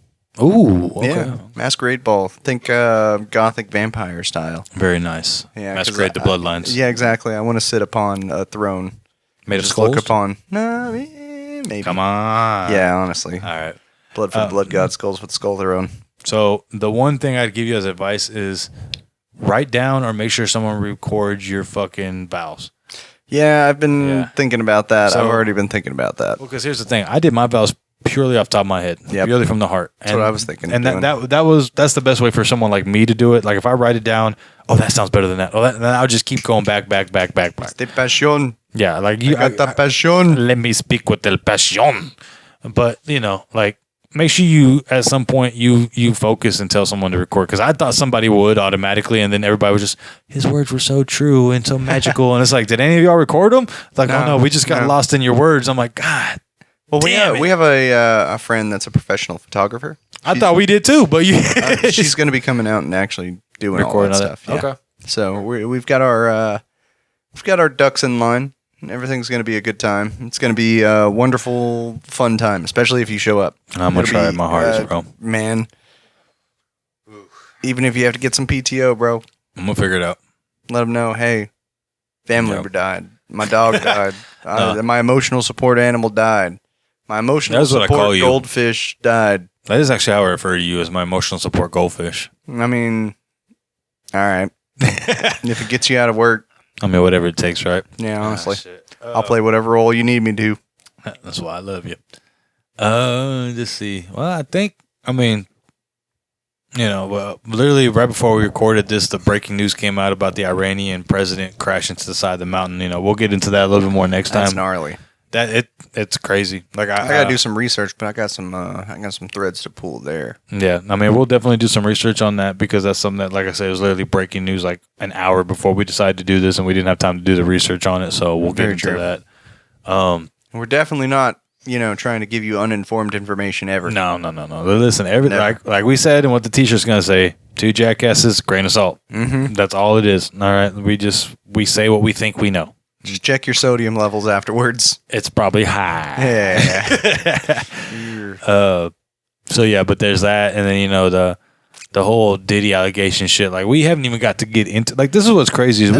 ooh, okay. Yeah, masquerade ball. Think gothic vampire style. Very nice. Yeah, Masquerade the bloodlines. Yeah, exactly. I want to sit upon a throne. Made of Just skulls? look upon. No, maybe. Come on. Yeah, honestly. All right. Blood for the blood god, skulls for the skull throne. So the one thing I'd give you as advice is write down or make sure someone records your fucking vows. Yeah, I've been thinking about that. So- I've already been thinking about that. Well, because here's the thing, I did my vows purely off the top of my head, Yep. purely from the heart. That's what I was thinking of And doing. that's the best way for someone like me to do it. Like if I write it down, oh, that sounds better than that. Oh, then I'll just keep going back. De pasión. Yeah, like you. Got the pasión. Let me speak with el pasión. But you know, like make sure you at some point you focus and tell someone to record, because I thought somebody would automatically, and then everybody was just, his words were so true and so magical, and it's like, did any of y'all record them? It's like, oh no, we just got lost in your words. I'm like, God. Well, damn it. we have a friend that's a professional photographer. I thought we did too, but you. She's going to be coming out and actually doing all Recording that all that. stuff. Yeah. Okay. So we've got our ducks in line. Everything's going to be a good time. It's going to be a wonderful, fun time, especially if you show up. I'm gonna try my hardest, bro. Man, even if you have to get some PTO, bro, I'm gonna figure it out. let them know, hey, family member died. My dog died. No. My emotional support animal died. My emotional That's what I support call you. goldfish died. That is actually how I refer to you, as my emotional support goldfish. I mean, all right. If it gets you out of work, I mean, whatever it takes, right? yeah, honestly. Shit. I'll play whatever role you need me to. That's why I love you. Let's see. Well, I mean, you know, well, literally right before we recorded this, the breaking news came out about the Iranian president crashing to the side of the mountain. You know, we'll get into that a little bit more next That's time. gnarly. It's crazy. Like I gotta do some research, but I got some threads to pull there. Yeah, I mean, we'll definitely do some research on that, because that's something that, like I said, was literally breaking news like an hour before we decided to do this, and we didn't have time to do the research on it. So we'll get Very into true. that. We're definitely not, trying to give you uninformed information ever. No. Listen, everything like we said, and what the T-shirt's gonna say: 2 jackasses, grain of salt. Mm-hmm. That's all it is. All right, we say what we think we know. Just check your sodium levels afterwards. It's probably high. Yeah. So yeah, but there's that, and then the whole Diddy allegation shit. Like we haven't even got to get into like this is what's crazy is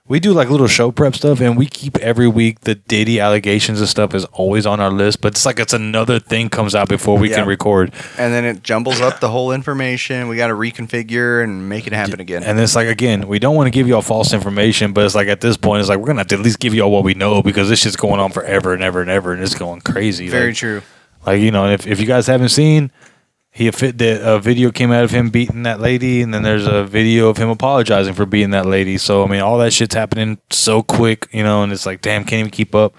we do like little show prep stuff and we keep every week the Diddy allegations and stuff is always on our list, but it's like it's another thing comes out before we can record. And then it jumbles up the whole information. We got to reconfigure and make it happen again. And it's like again, we don't want to give y'all false information, but it's like at this point it's like we're gonna have to at least give y'all what we know because this shit's going on forever and ever and ever and it's going crazy. Very true. Like, you know, if you guys haven't seen, a video came out of him beating that lady, and then there's a video of him apologizing for beating that lady. So, I mean, all that shit's happening so quick, you know, and it's like, damn, can't even keep up.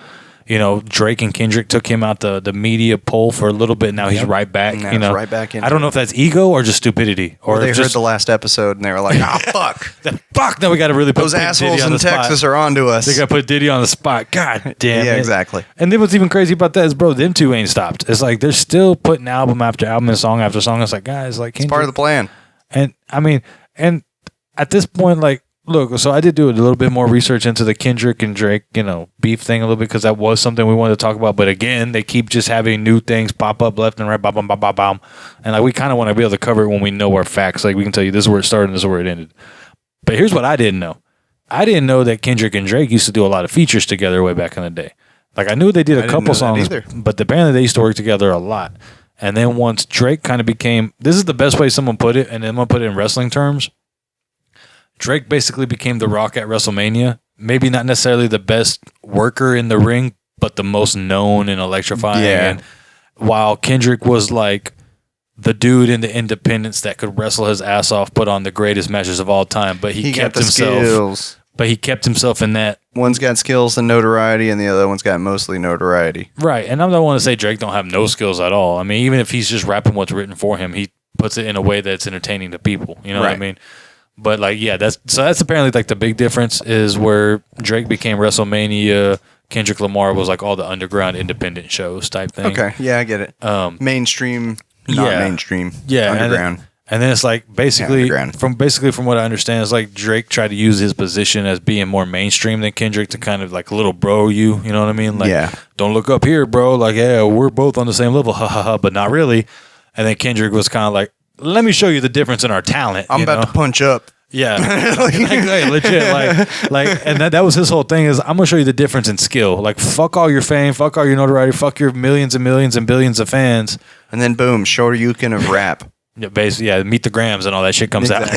You know, Drake and Kendrick took him out the media poll for a little bit. Now he's right back. Now you know, right back in. I don't know if that's ego or just stupidity. Or they if heard the last episode and they were like, "Ah, fuck, fuck." Now we got to really put those assholes Diddy on in the spot. Texas are on to us." They got to put Diddy on the spot. God damn. Yeah, it. exactly. And then what's even crazy about that is, bro, them two ain't stopped. It's like they're still putting album after album and song after song. It's like, guys, like It's part of the plan. And I mean, and at this point, like, look, so I did do a little bit more research into the Kendrick and Drake, you know, beef thing a little bit because that was something we wanted to talk about. But again, they keep just having new things pop up left and right, bam, bam, bam, bam, bam. And like we kind of want to be able to cover it when we know our facts. Like we can tell you this is where it started and this is where it ended. But here's what I didn't know. I didn't know that Kendrick and Drake used to do a lot of features together way back in the day. Like I knew they did a couple songs, but apparently they used to work together a lot. And then once Drake kind of became, this is the best way someone put it, and I'm going to put it in wrestling terms. Drake basically became The Rock at WrestleMania. Maybe not necessarily the best worker in the ring, but the most known and electrifying. Yeah. And while Kendrick was like the dude in the independents that could wrestle his ass off, put on the greatest matches of all time, but he kept got the himself. skills. But he kept himself in that. One's got skills and notoriety, and the other one's got mostly notoriety. Right. And I don't want to say Drake don't have no skills at all. I mean, even if he's just rapping what's written for him, he puts it in a way that's entertaining to people. You know what I mean? But like, yeah, that's apparently like the big difference is where Drake became WrestleMania. Kendrick Lamar was like all the underground independent shows type thing. Okay, yeah, I get it. Mainstream, not mainstream. Yeah, underground. And then it's like basically underground. from what I understand, it's like Drake tried to use his position as being more mainstream than Kendrick to kind of like little bro you know what I mean? Like, don't look up here, bro. Like, yeah, we're both on the same level, ha ha ha, but not really. And then Kendrick was kind of like, let me show you the difference in our talent. I'm about to punch up. Yeah, like, legit. Like, and that was his whole thing is I'm gonna show you the difference in skill. Like, fuck all your fame, fuck all your notoriety, fuck your millions and millions and billions of fans, and then boom, Shoryuken of rap. Yeah, basically, yeah, meet the grams and all that shit comes out.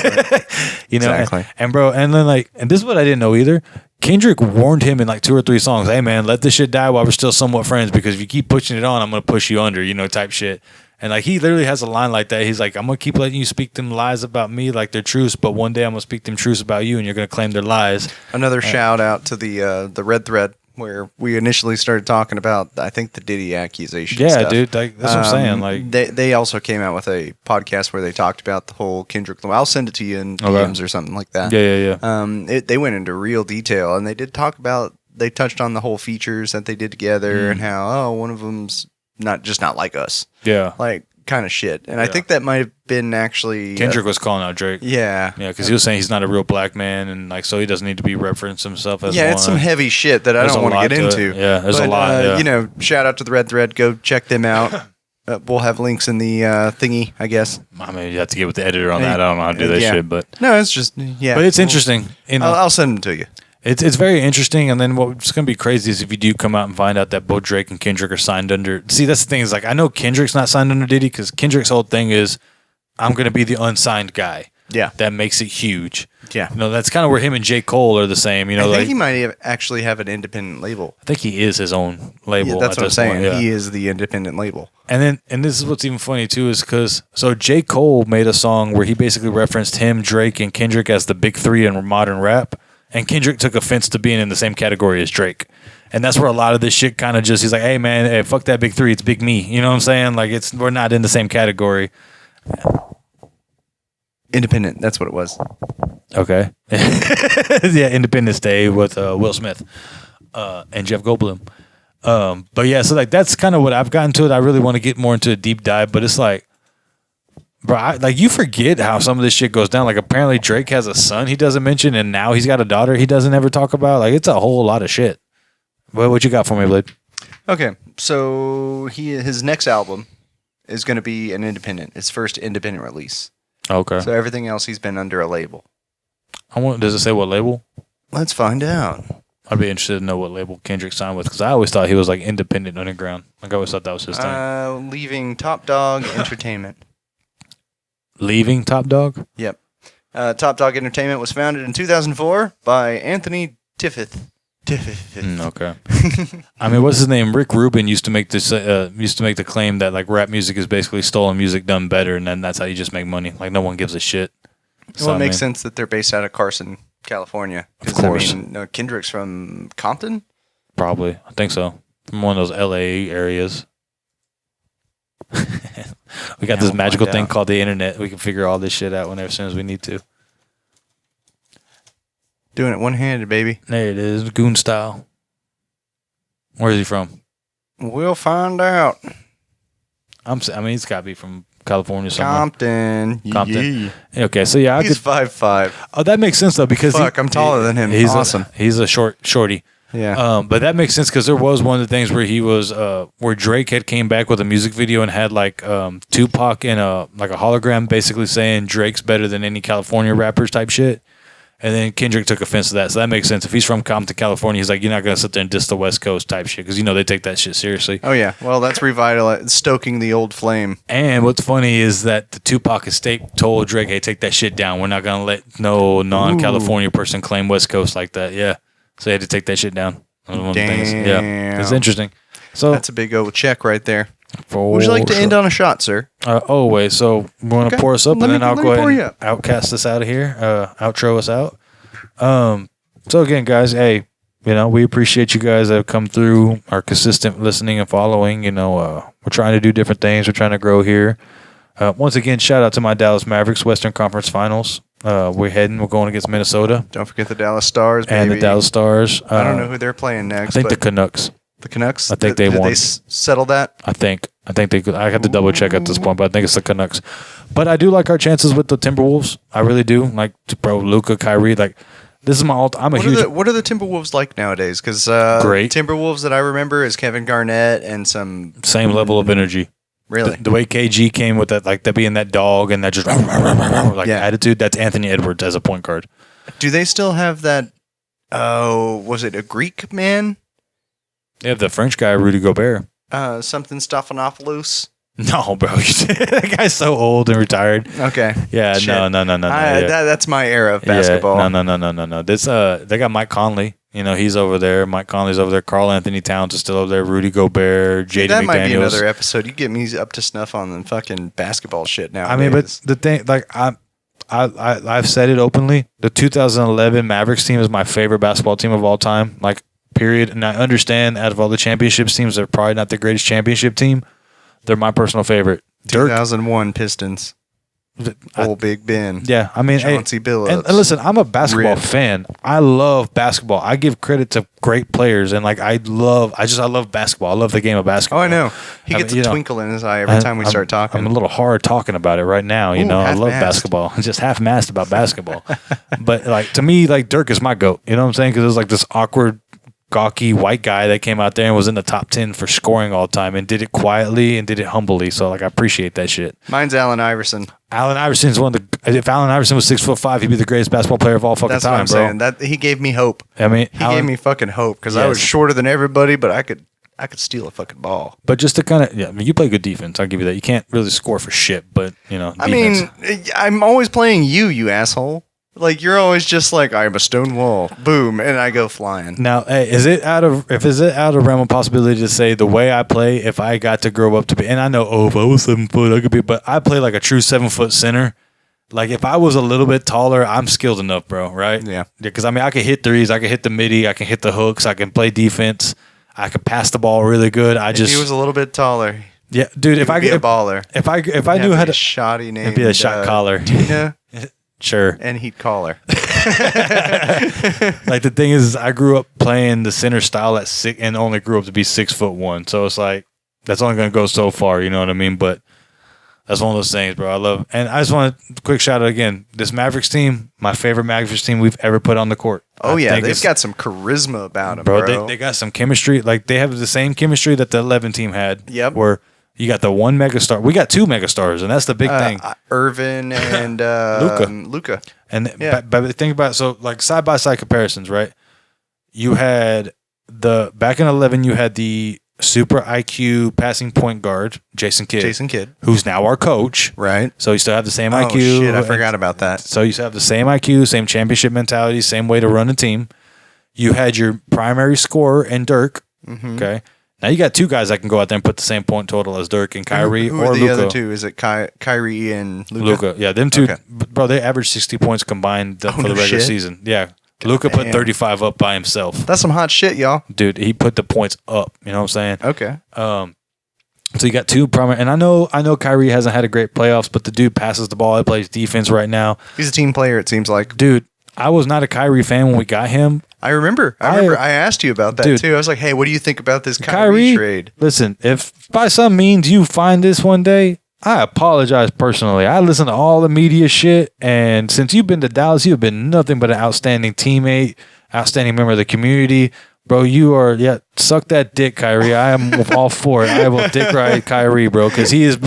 You know, exactly. And bro, and then like, and this is what I didn't know either. Kendrick warned him in like 2 or 3 songs, "Hey man, let this shit die while we're still somewhat friends, because if you keep pushing it on, I'm gonna push you under," you know, type shit. And like he literally has a line like that. He's like, "I'm gonna keep letting you speak them lies about me like they're truths, but one day I'm gonna speak them truths about you, and you're gonna claim they're lies." Another shout out to the red thread where we initially started talking about, I think, the Diddy accusation. Yeah, stuff. dude, like, that's what I'm saying. Like they also came out with a podcast where they talked about the whole Kendrick Lamar. I'll send it to you in DMs or something like that. Yeah. They went into real detail, and they did talk about. They touched on the whole features that they did together and how one of them's not like us. Yeah. Like kind of shit. And I think that might have been actually Kendrick was calling out Drake. Yeah. Yeah, because he was saying he's not a real black man, and like so he doesn't need to be referenced himself as Yeah, one. It's some heavy shit that I don't want to get into. Yeah, there's a lot. Yeah. You know, shout out to the Red Thread. Go check them out. We'll have links in the thingy, I guess. I mean, you have to get with the editor on that. I don't know how to do that shit, but no, it's just But it's interesting. You know, I'll send them to you. It's very interesting, and then what's going to be crazy is if you do come out and find out that both Drake and Kendrick are signed under. See, that's the thing is like I know Kendrick's not signed under Diddy because Kendrick's whole thing is I'm going to be the unsigned guy. Yeah, that makes it huge. Yeah, you know that's kind of where him and J. Cole are the same. You know, I think he might actually have an independent label. I think he is his own label. Yeah, that's what I'm saying. Point, He is the independent label. And this is what's even funny too is because so J. Cole made a song where he basically referenced him, Drake, and Kendrick as the big 3 in modern rap. And Kendrick took offense to being in the same category as Drake. And that's where a lot of this shit kind of just, he's like, hey, man, hey, fuck that big 3. It's big me. You know what I'm saying? Like, we're not in the same category. Independent. That's what it was. Okay. Yeah, Independence Day with Will Smith and Jeff Goldblum. But yeah, so like that's kind of what I've gotten to it. I really want to get more into a deep dive, but it's like, bro, like you forget how some of this shit goes down. Like apparently Drake has a son he doesn't mention, and now he's got a daughter he doesn't ever talk about. Like it's a whole lot of shit. What you got for me, Blaid? Okay, so his next album is going to be an independent. His first independent release. Okay. So everything else he's been under a label. Does it say what label? Let's find out. I'd be interested to know what label Kendrick signed with, because I always thought he was like independent underground. Like I always thought that was his thing. Leaving Top Dog Entertainment. Leaving Top Dog? Yep. Top Dog Entertainment was founded in 2004 by Anthony Tiffith. Okay. I mean, what's his name? Rick Rubin used to make this. Used to make the claim that like rap music is basically stolen music done better, and then that's how you just make money. Like no one gives a shit. Well, it makes sense that they're based out of Carson, California. Of course. I mean, no, Kendrick's from Compton? Probably. I think so. From one of those LA areas. We got this magical thing called the internet. We can figure all this shit out whenever, as soon as we need to. Doing it one-handed, baby. There it is. Goon style. Where is he from? We'll find out. I mean, he's got to be from California somewhere. Compton. Compton. Okay, so yeah, He's 5'5". Oh, that makes sense though, because I'm taller than him. He's awesome. He's a shorty. Yeah. But that makes sense because there was one of the things where he was where Drake had came back with a music video and had like Tupac in a hologram basically saying Drake's better than any California rappers type shit. And then Kendrick took offense to that. So that makes sense. If he's from Compton, California, he's like, you're not going to sit there and diss the West Coast type shit because, they take that shit seriously. Oh, yeah. Well, that's stoking the old flame. And what's funny is that the Tupac estate told Drake, hey, take that shit down. We're not going to let no non-California person claim West Coast like that. Yeah. So they had to take that shit down. Damn. Yeah. It's interesting. So that's a big old check right there. For Would you like to sure. end on a shot, sir? Always. So we're going to pour us up, and then I'll go ahead and up. outcast us out of here, outro us out. So again, guys, hey, we appreciate you guys that have come through, are consistent listening and following. We're trying to do different things. We're trying to grow here. Once again, shout out to my Dallas Mavericks Western Conference Finals. We're going against Minnesota. Don't forget the Dallas Stars, baby. And the Dallas Stars. I don't know who they're playing next. I think the Canucks. The Canucks? I think they won. Did they settle that? I think they could. I have to double check at this point, but I think it's the Canucks. But I do like our chances with the Timberwolves. I really do. Like, bro, Luka, Kyrie, like, this is my I'm a huge. What are the Timberwolves like nowadays? Because great Timberwolves that I remember is Kevin Garnett and some same level of energy. Really, the way KG came with that, like that being that dog and that just attitude. That's Anthony Edwards as a point guard. Do they still have that? Oh, was it a Greek man? They have the French guy, Rudy Gobert. Something Stephanopoulos. No, bro. That guy's so old and retired. Okay. Yeah, Shit. no. That's my era of basketball. Yeah, no. This they got Mike Conley. He's over there. Mike Conley's over there. Karl Anthony Towns is still over there. Rudy Gobert, Jaden McDaniels. That might be another episode. You get me up to snuff on the fucking basketball shit now. I mean, but the thing, like I've said it openly. The 2011 Mavericks team is my favorite basketball team of all time. Like, period. And I understand out of all the championships teams, they're probably not the greatest championship team. They're my personal favorite. 2001 Pistons. Old Big Ben. Yeah, I mean, Chauncey Billups. And listen, I'm a basketball fan. I love basketball. I give credit to great players, and like I love basketball. I love the game of basketball. Oh, I know. He gets a twinkle in his eye every time we start talking. I'm a little hard talking about it right now. I love basketball. I'm just half-massed about basketball. But like to me, like Dirk is my GOAT. You know what I'm saying? Because it was like this awkward, gawky white guy that came out there and was in the top 10 for scoring all the time and did it quietly and did it humbly. So like I appreciate that shit. Mine's Allen Iverson. Allen Iverson's one of the. If Allen Iverson was 6'5", he'd be the greatest basketball player of all fucking time, That's what I'm saying. That he gave me hope. I mean, he gave me fucking hope because I was shorter than everybody, but I could steal a fucking ball. But just to kind of, I mean, you play good defense. I'll give you that. You can't really score for shit, but defense. I mean, I'm always playing you asshole. Like, you're always just like, I'm a stone wall, boom, and I go flying. Now, hey, is it out of realm of possibility to say the way I play, if I got to grow up to be, and I know, if I was 7 foot, I could be, but I play like a true 7 foot center. Like, if I was a little bit taller, I'm skilled enough, bro, right? Yeah. Because, I mean, I can hit threes, I can hit the midi, I can hit the hooks, I can play defense, I can pass the ball really good. If he was a little bit taller, yeah, dude, if I could be a baller. If I knew how to, shoddy name, it'd be a shot caller. Tina. Sure. And he'd call her. Like, the thing is, I grew up playing the center style at 6 and only grew up to be 6'1". So it's like, that's only going to go so far, you know what I mean? But that's one of those things, bro. I love, and I just want a quick shout out again. This Mavericks team, my favorite Mavericks team we've ever put on the court. Oh, yeah. They've got some charisma about them, bro. They got some chemistry. Like, they have the same chemistry that the 11 team had. Yep. Where, You got the one megastar. We got two megastars, and that's the big thing. Irvin and Luca. And but think about it, so like side by side comparisons, right? You had back in 11, you had the super IQ passing point guard, Jason Kidd, who's now our coach. Right. So you still have the same IQ. Oh, shit, I forgot about that. So you still have the same IQ, same championship mentality, same way to run a team. You had your primary scorer and Dirk. Mm-hmm. Okay. Now you got two guys that can go out there and put the same point total as Dirk and Kyrie who or are the Luka. other two? Is it Kyrie and Luka? Yeah, them two. Okay. Bro, they averaged 60 points combined for the regular season. Yeah. Luka put 35 up by himself. That's some hot shit, y'all. Dude, he put the points up. You know what I'm saying? Okay. So you got two primary, and I know Kyrie hasn't had a great playoffs, but the dude passes the ball. He plays defense right now. He's a team player, it seems like. Dude, I was not a Kyrie fan when we got him. I remember I asked you about that too. I was like, hey, what do you think about this Kyrie trade? Listen, if by some means you find this one day, I apologize personally. I listen to all the media shit, and since you've been to Dallas, you've been nothing but an outstanding teammate, outstanding member of the community. Bro, you are, suck that dick, Kyrie. I am all for it. I will dick ride Kyrie, bro, because he is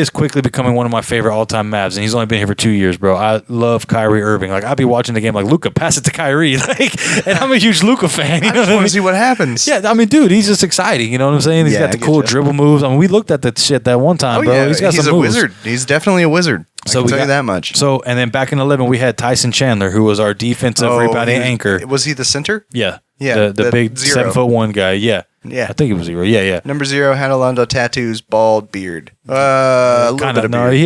quickly becoming one of my favorite all-time Mavs, and he's only been here for 2 years, bro. I love Kyrie Irving. Like, I'll be watching the game like, Luka, pass it to Kyrie. And I'm a huge Luka fan. I just want to see what happens. Yeah, I mean, dude, he's just exciting. You know what I'm saying? He's got the cool dribble moves. I mean, we looked at that shit that one time, bro. Yeah. He's got some a moves. wizard. He's definitely a wizard. I can tell you that much. So, and then back in 11, we had Tyson Chandler, who was our defensive rebounding anchor. Was he the center? Yeah. Yeah. The big 7'1" guy. Yeah. Yeah. I think it was 0. Yeah. Number 0 had a lot of tattoos, bald beard. A little bit of beard. No, he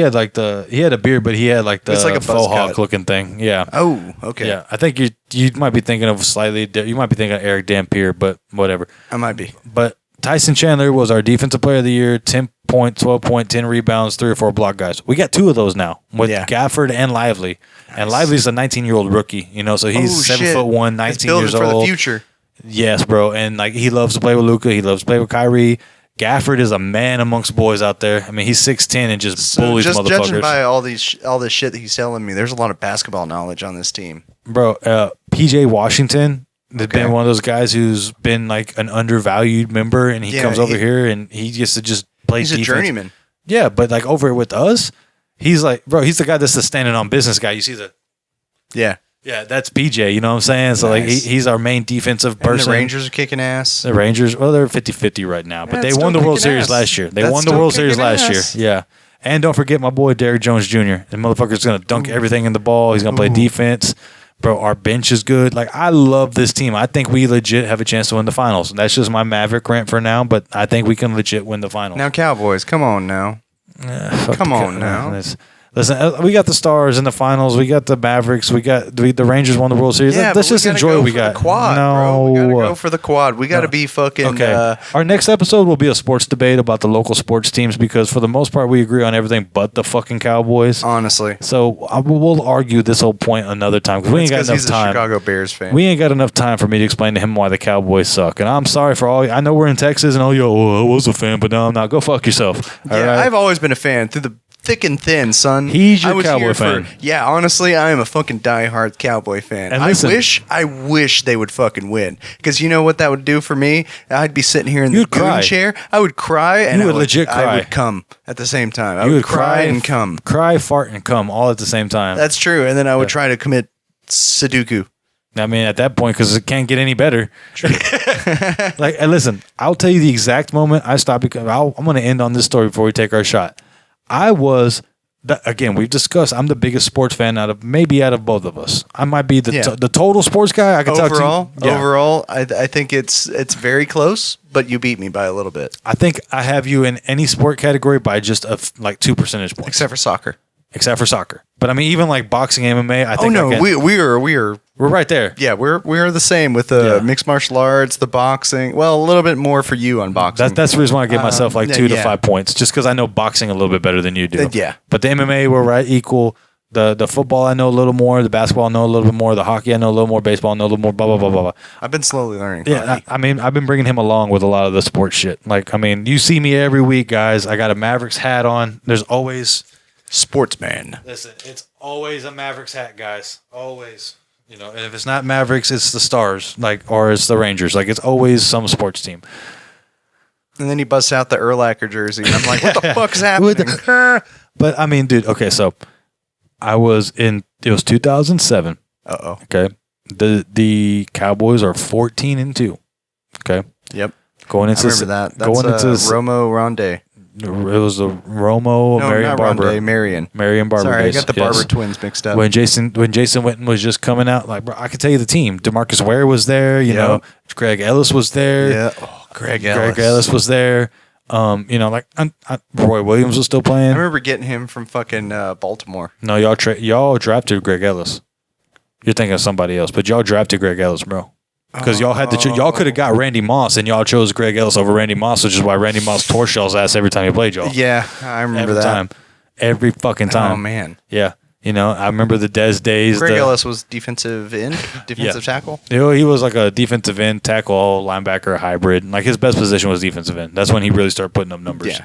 had a beard, but he had like the like a faux hawk looking thing. Yeah. Oh, okay. Yeah. I think you might be thinking of you might be thinking of Eric Dampier, but whatever. I might be. But Tyson Chandler was our defensive player of the year, 10 points, 12 points, 10 rebounds, 3 or 4 block guys. We got 2 of those now with Gafford and Lively. Nice. And Lively's a 19-year-old rookie, so he's 7'1", 19 years old. For the future. Yes, bro. And like he loves to play with Luka. He loves to play with Kyrie. Gafford is a man amongst boys out there. I mean, he's 6'10" and just bullies motherfuckers. Just judging by all this shit that he's telling me, there's a lot of basketball knowledge on this team. Bro, PJ Washington has been one of those guys who's been like an undervalued member, and he comes over here and he gets to just play defense. He's a journeyman. Yeah, but like over with us, he's like, bro, he's the guy that's the standing on business guy. You see the... Yeah. Yeah, that's PJ, you know what I'm saying? So, like, he's our main defensive person. And the Rangers are kicking ass. The Rangers, well, they're 50-50 right now. But they won the World Series last year. They won the World Series last year. Yeah. And don't forget my boy, Derrick Jones Jr. The motherfucker's going to dunk everything in the ball. He's going to play defense. Bro, our bench is good. Like, I love this team. I think we legit have a chance to win the finals. That's just my Maverick rant for now, but I think we can legit win the finals. Now, Cowboys, come on now. Come on now. Listen, we got the Stars in the finals. We got the Mavericks. We got the Rangers won the World Series. Yeah, let's just enjoy what we got. Quad, no, bro. We gotta go for the quad. We gotta be fucking. Okay. Our next episode will be a sports debate about the local sports teams because for the most part we agree on everything but the fucking Cowboys. Honestly. So we'll argue this whole point another time because we ain't got enough he's time. A Chicago Bears fan. We ain't got enough time for me to explain to him why the Cowboys suck. And I'm sorry for all. I know we're in Texas and I was a fan, but no, I'm not. Go fuck yourself. All right? I've always been a fan through the thick and thin, son. He's your Cowboy fan. Honestly, I am a fucking diehard Cowboy fan. And listen, I wish they would fucking win. Because you know what that would do for me? I'd be sitting here in the goon chair. I would cry and I would legit cry. I would come at the same time. I would cry and come. Cry, fart, and come all at the same time. That's true. And then I would try to commit Sudoku. I mean, at that point, because it can't get any better. Like, and listen, I'll tell you the exact moment I stopped because I'm going to end on this story before we take our shot. Again, we've discussed, I'm the biggest sports fan out of both of us. I might be the total sports guy. I can overall, talk to you. Yeah. Overall, I think it's very close, but you beat me by a little bit. I think I have you in any sport category by just like 2 percentage points. Except for soccer. But I mean, even like boxing, MMA, I think we're right there. Yeah, we're the same with the mixed martial arts, the boxing. Well, a little bit more for you on boxing. That's the reason why I give myself like 2 to 5 points, just because I know boxing a little bit better than you do. But the MMA, we're right equal. The football I know a little more. The basketball I know a little bit more. The hockey I know a little more. Baseball I know a little more. Blah blah blah blah blah. I've been slowly learning. Yeah, I mean, I've been bringing him along with a lot of the sports shit. Like, I mean, you see me every week, guys. I got a Mavericks hat on. There's always sportsman. Listen, it's always a Mavericks hat, guys. Always. And if it's not Mavericks, it's the Stars, or it's the Rangers. Like, it's always some sports team. And then he busts out the Urlacher jersey. And I'm like, what the fuck's happening? But I mean, dude, okay, so it was 2007. Uh-oh. Okay. The Cowboys are 14-2. Okay. Yep. Going into I remember that. That's going into Romo Ronde. It was the Romo, No, Marion not Barber. Ronde, Marion. Marion Barber. Sorry, days. I got the Yes. Barber twins mixed up. When Jason Witten was just coming out, like, bro, I can tell you the team. DeMarcus Ware was there, you know, Greg Ellis was there. Yeah. Oh, Greg Ellis. Greg Ellis was there. You know, like Roy Williams was still playing. I remember getting him from fucking Baltimore. No, y'all drafted Greg Ellis. You're thinking of somebody else, but y'all drafted Greg Ellis, bro. Because y'all had to, y'all could have got Randy Moss, and y'all chose Greg Ellis over Randy Moss, which is why Randy Moss tore y'all's ass every time he played y'all. Yeah, I remember Every that. time, every fucking time. Oh man. Yeah, you know, I remember the Des days. Greg Ellis was defensive tackle. You know, he was like a defensive end, tackle, linebacker hybrid. Like his best position was defensive end. That's when he really started putting up numbers.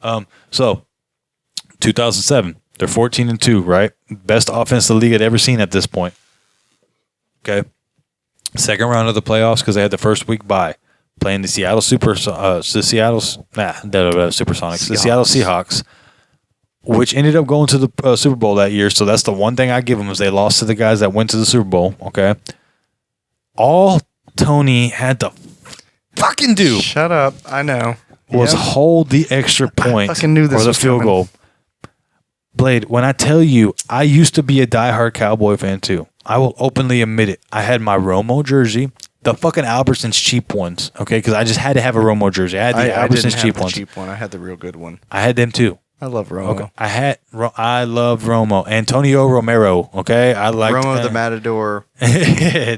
Yeah. So 2007, they're 14-2, right? Best offense the league had ever seen at this point. Okay. Second round of the playoffs because they had the first week bye, playing the Seattle Supersonics, the Seattle Seahawks, which ended up going to the Super Bowl that year. So that's the one thing I give them is they lost to the guys that went to the Super Bowl. Okay, all Tony had to fucking do Shut up. I know. was hold the extra point fucking knew this or the was field coming. goal. Blaid, when I tell you, I used to be a diehard Cowboy fan too. I will openly admit it. I had my Romo jersey, the fucking Albertsons cheap ones, okay? Because I just had to have a Romo jersey. I had the I didn't Albertsons have cheap the ones. cheap one. I had the real good one. I had them too. I love Romo. Okay. I loved Romo. Antonio Romero, okay? I like Romo the Matador.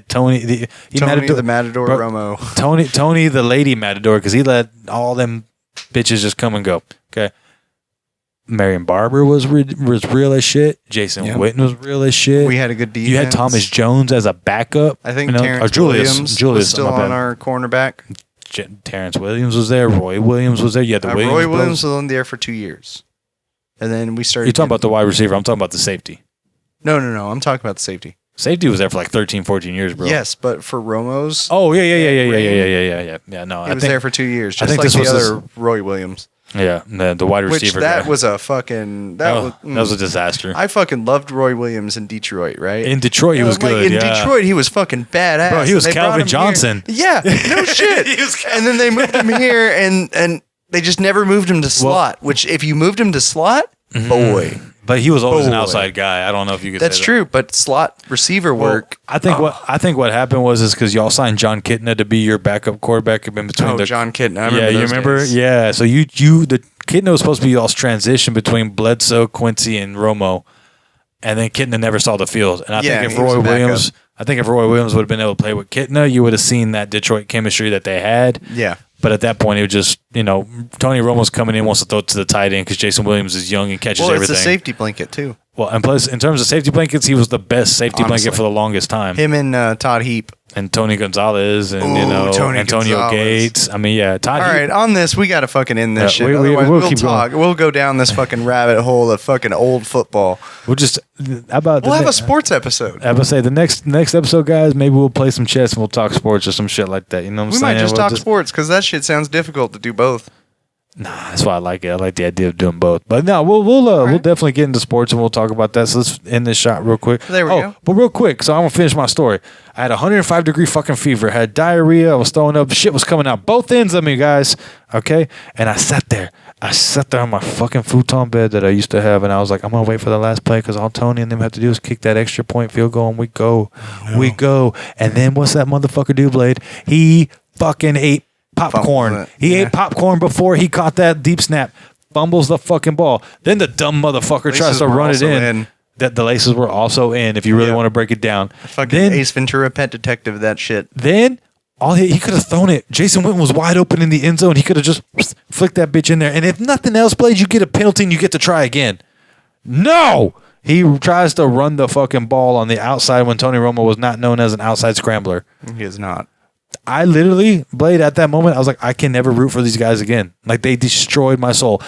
Tony The Matador Bro, Romo. Tony the lady Matador because he let all them bitches just come and go. Okay. Marion Barber was real as shit. Jason Witten was real as shit. We had a good defense. You had Thomas Jones as a backup. I think you know? Terrence or Julius Williams was was still on our cornerback. Terrence Williams was there. Roy Williams was there. You had the Williams Roy Williams brothers. was on there for 2 years. And then we started. You're talking about the wide receiver. I'm talking about the safety. No. I'm talking about the safety. Safety was there for like 13, 14 years, bro. Yes, but for Romo's. Oh, yeah. No, He was there for 2 years, I just think like this the was other Roy Williams. Yeah, the wide Which receiver that guy. was a fucking... That was a disaster. I fucking loved Roy Williams in Detroit, right? In Detroit, he was good. In yeah. Detroit, he was fucking badass. Bro, he was And they brought Calvin him Johnson. Here. Yeah, no shit. And then they moved him here, and they just never moved him to slot. Which, if you moved him to slot, boy, But he was always an Boy. outside guy. I don't know if you could. that's say that. true. But slot receiver work. I think what happened was because y'all signed John Kitna to be your backup quarterback in between John Kitna. I remember yeah, you those remember? days. Yeah. So the Kitna was supposed to be y'all's transition between Bledsoe, Quincy, and Romo, and then Kitna never saw the field. And I Yeah, think if he was Roy a backup. Williams, would have been able to play with Kitna, you would have seen that Detroit chemistry that they had. Yeah. But at that point, it was just, Tony Romo's coming in, wants to throw it to the tight end because Jason Williams is young and catches Well, everything. it's a safety blanket, too. Well, and plus, in terms of safety blankets, he was the best safety Honestly. blanket for the longest time. Him and Todd Heap. And Tony Gonzalez and, Tony Antonio Gonzalez. Gates. I mean, yeah. Todd All Heap- right, on this, we got to fucking end this Yeah, shit. we'll Otherwise, keep talk. going. We'll go down this fucking rabbit hole of fucking old football. We'll just, how about We'll have a sports episode. I would say the next episode, guys, maybe we'll play some chess and we'll talk sports or some shit like that. You know what I'm We saying? might just We'll talk sports because that shit sounds difficult to do both. Nah, that's why I like it. I like the idea of doing both. But no, we'll definitely get into sports and we'll talk about that. So let's end this shot real quick. There we go. But real quick, so I'm gonna finish my story. I had 105-degree fucking fever. I had diarrhea. I was throwing up. Shit was coming out both ends of me, guys. Okay, and I sat there. On my fucking futon bed that I used to have, and I was like, I'm gonna wait for the last play because all Tony and them have to do is kick that extra point field goal, and we go. And then what's that motherfucker do, Blaid? He fucking ate popcorn. Fumbled it. He Yeah. ate popcorn before he caught that deep snap. Fumbles the fucking ball. Then the dumb motherfucker tries Laces to were run it also in. That the laces were also in. If you really Yeah. want to break it down, Fucking then Ace Ventura, Pet Detective, that shit. then all he could have thrown it. Jason Witten was wide open in the end zone. He could have just flicked that bitch in there. And if nothing else, Blaid, you get a penalty and you get to try again. No. He tries to run the fucking ball on the outside when Tony Romo was not known as an outside scrambler. He is not. I literally, Blaid, at that moment, I was like, I can never root for these guys again. Like, they destroyed my soul.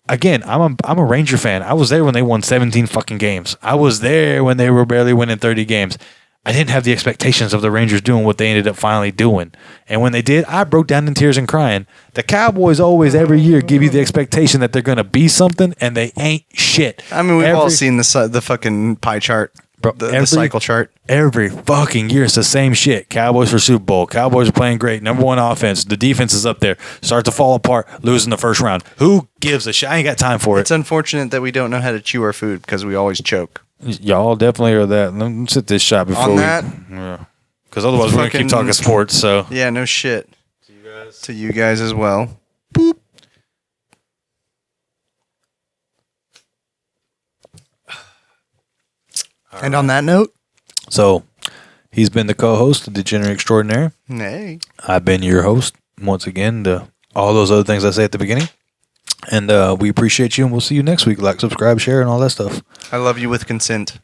Again, I'm a Ranger fan. I was there when they won 17 fucking games. I was there when they were barely winning 30 games. I didn't have the expectations of the Rangers doing what they ended up finally doing. And when they did, I broke down in tears and crying. The Cowboys always, every year, give you the expectation that they're going to be something, and they ain't shit. I mean, we've all seen the fucking pie chart, Bro, the cycle chart. Every fucking year, it's the same shit. Cowboys for Super Bowl. Cowboys are playing great. Number one offense. The defense is up there. Start to fall apart. Losing the first round. Who gives a shit? I ain't got time for it. It's unfortunate that we don't know how to chew our food because we always choke. Y'all definitely are that. Let me sit this shot before On that? Yeah. Because otherwise we're going to keep talking sports. So Yeah, no shit. To you guys as well. Boop. And on that note, So he's been the co-host of Degenerate Extraordinaire. hey. I've been your host once again. All those other things I say at the beginning. And we appreciate you, and we'll see you next week. Like, subscribe, share, and all that stuff. I love you with consent.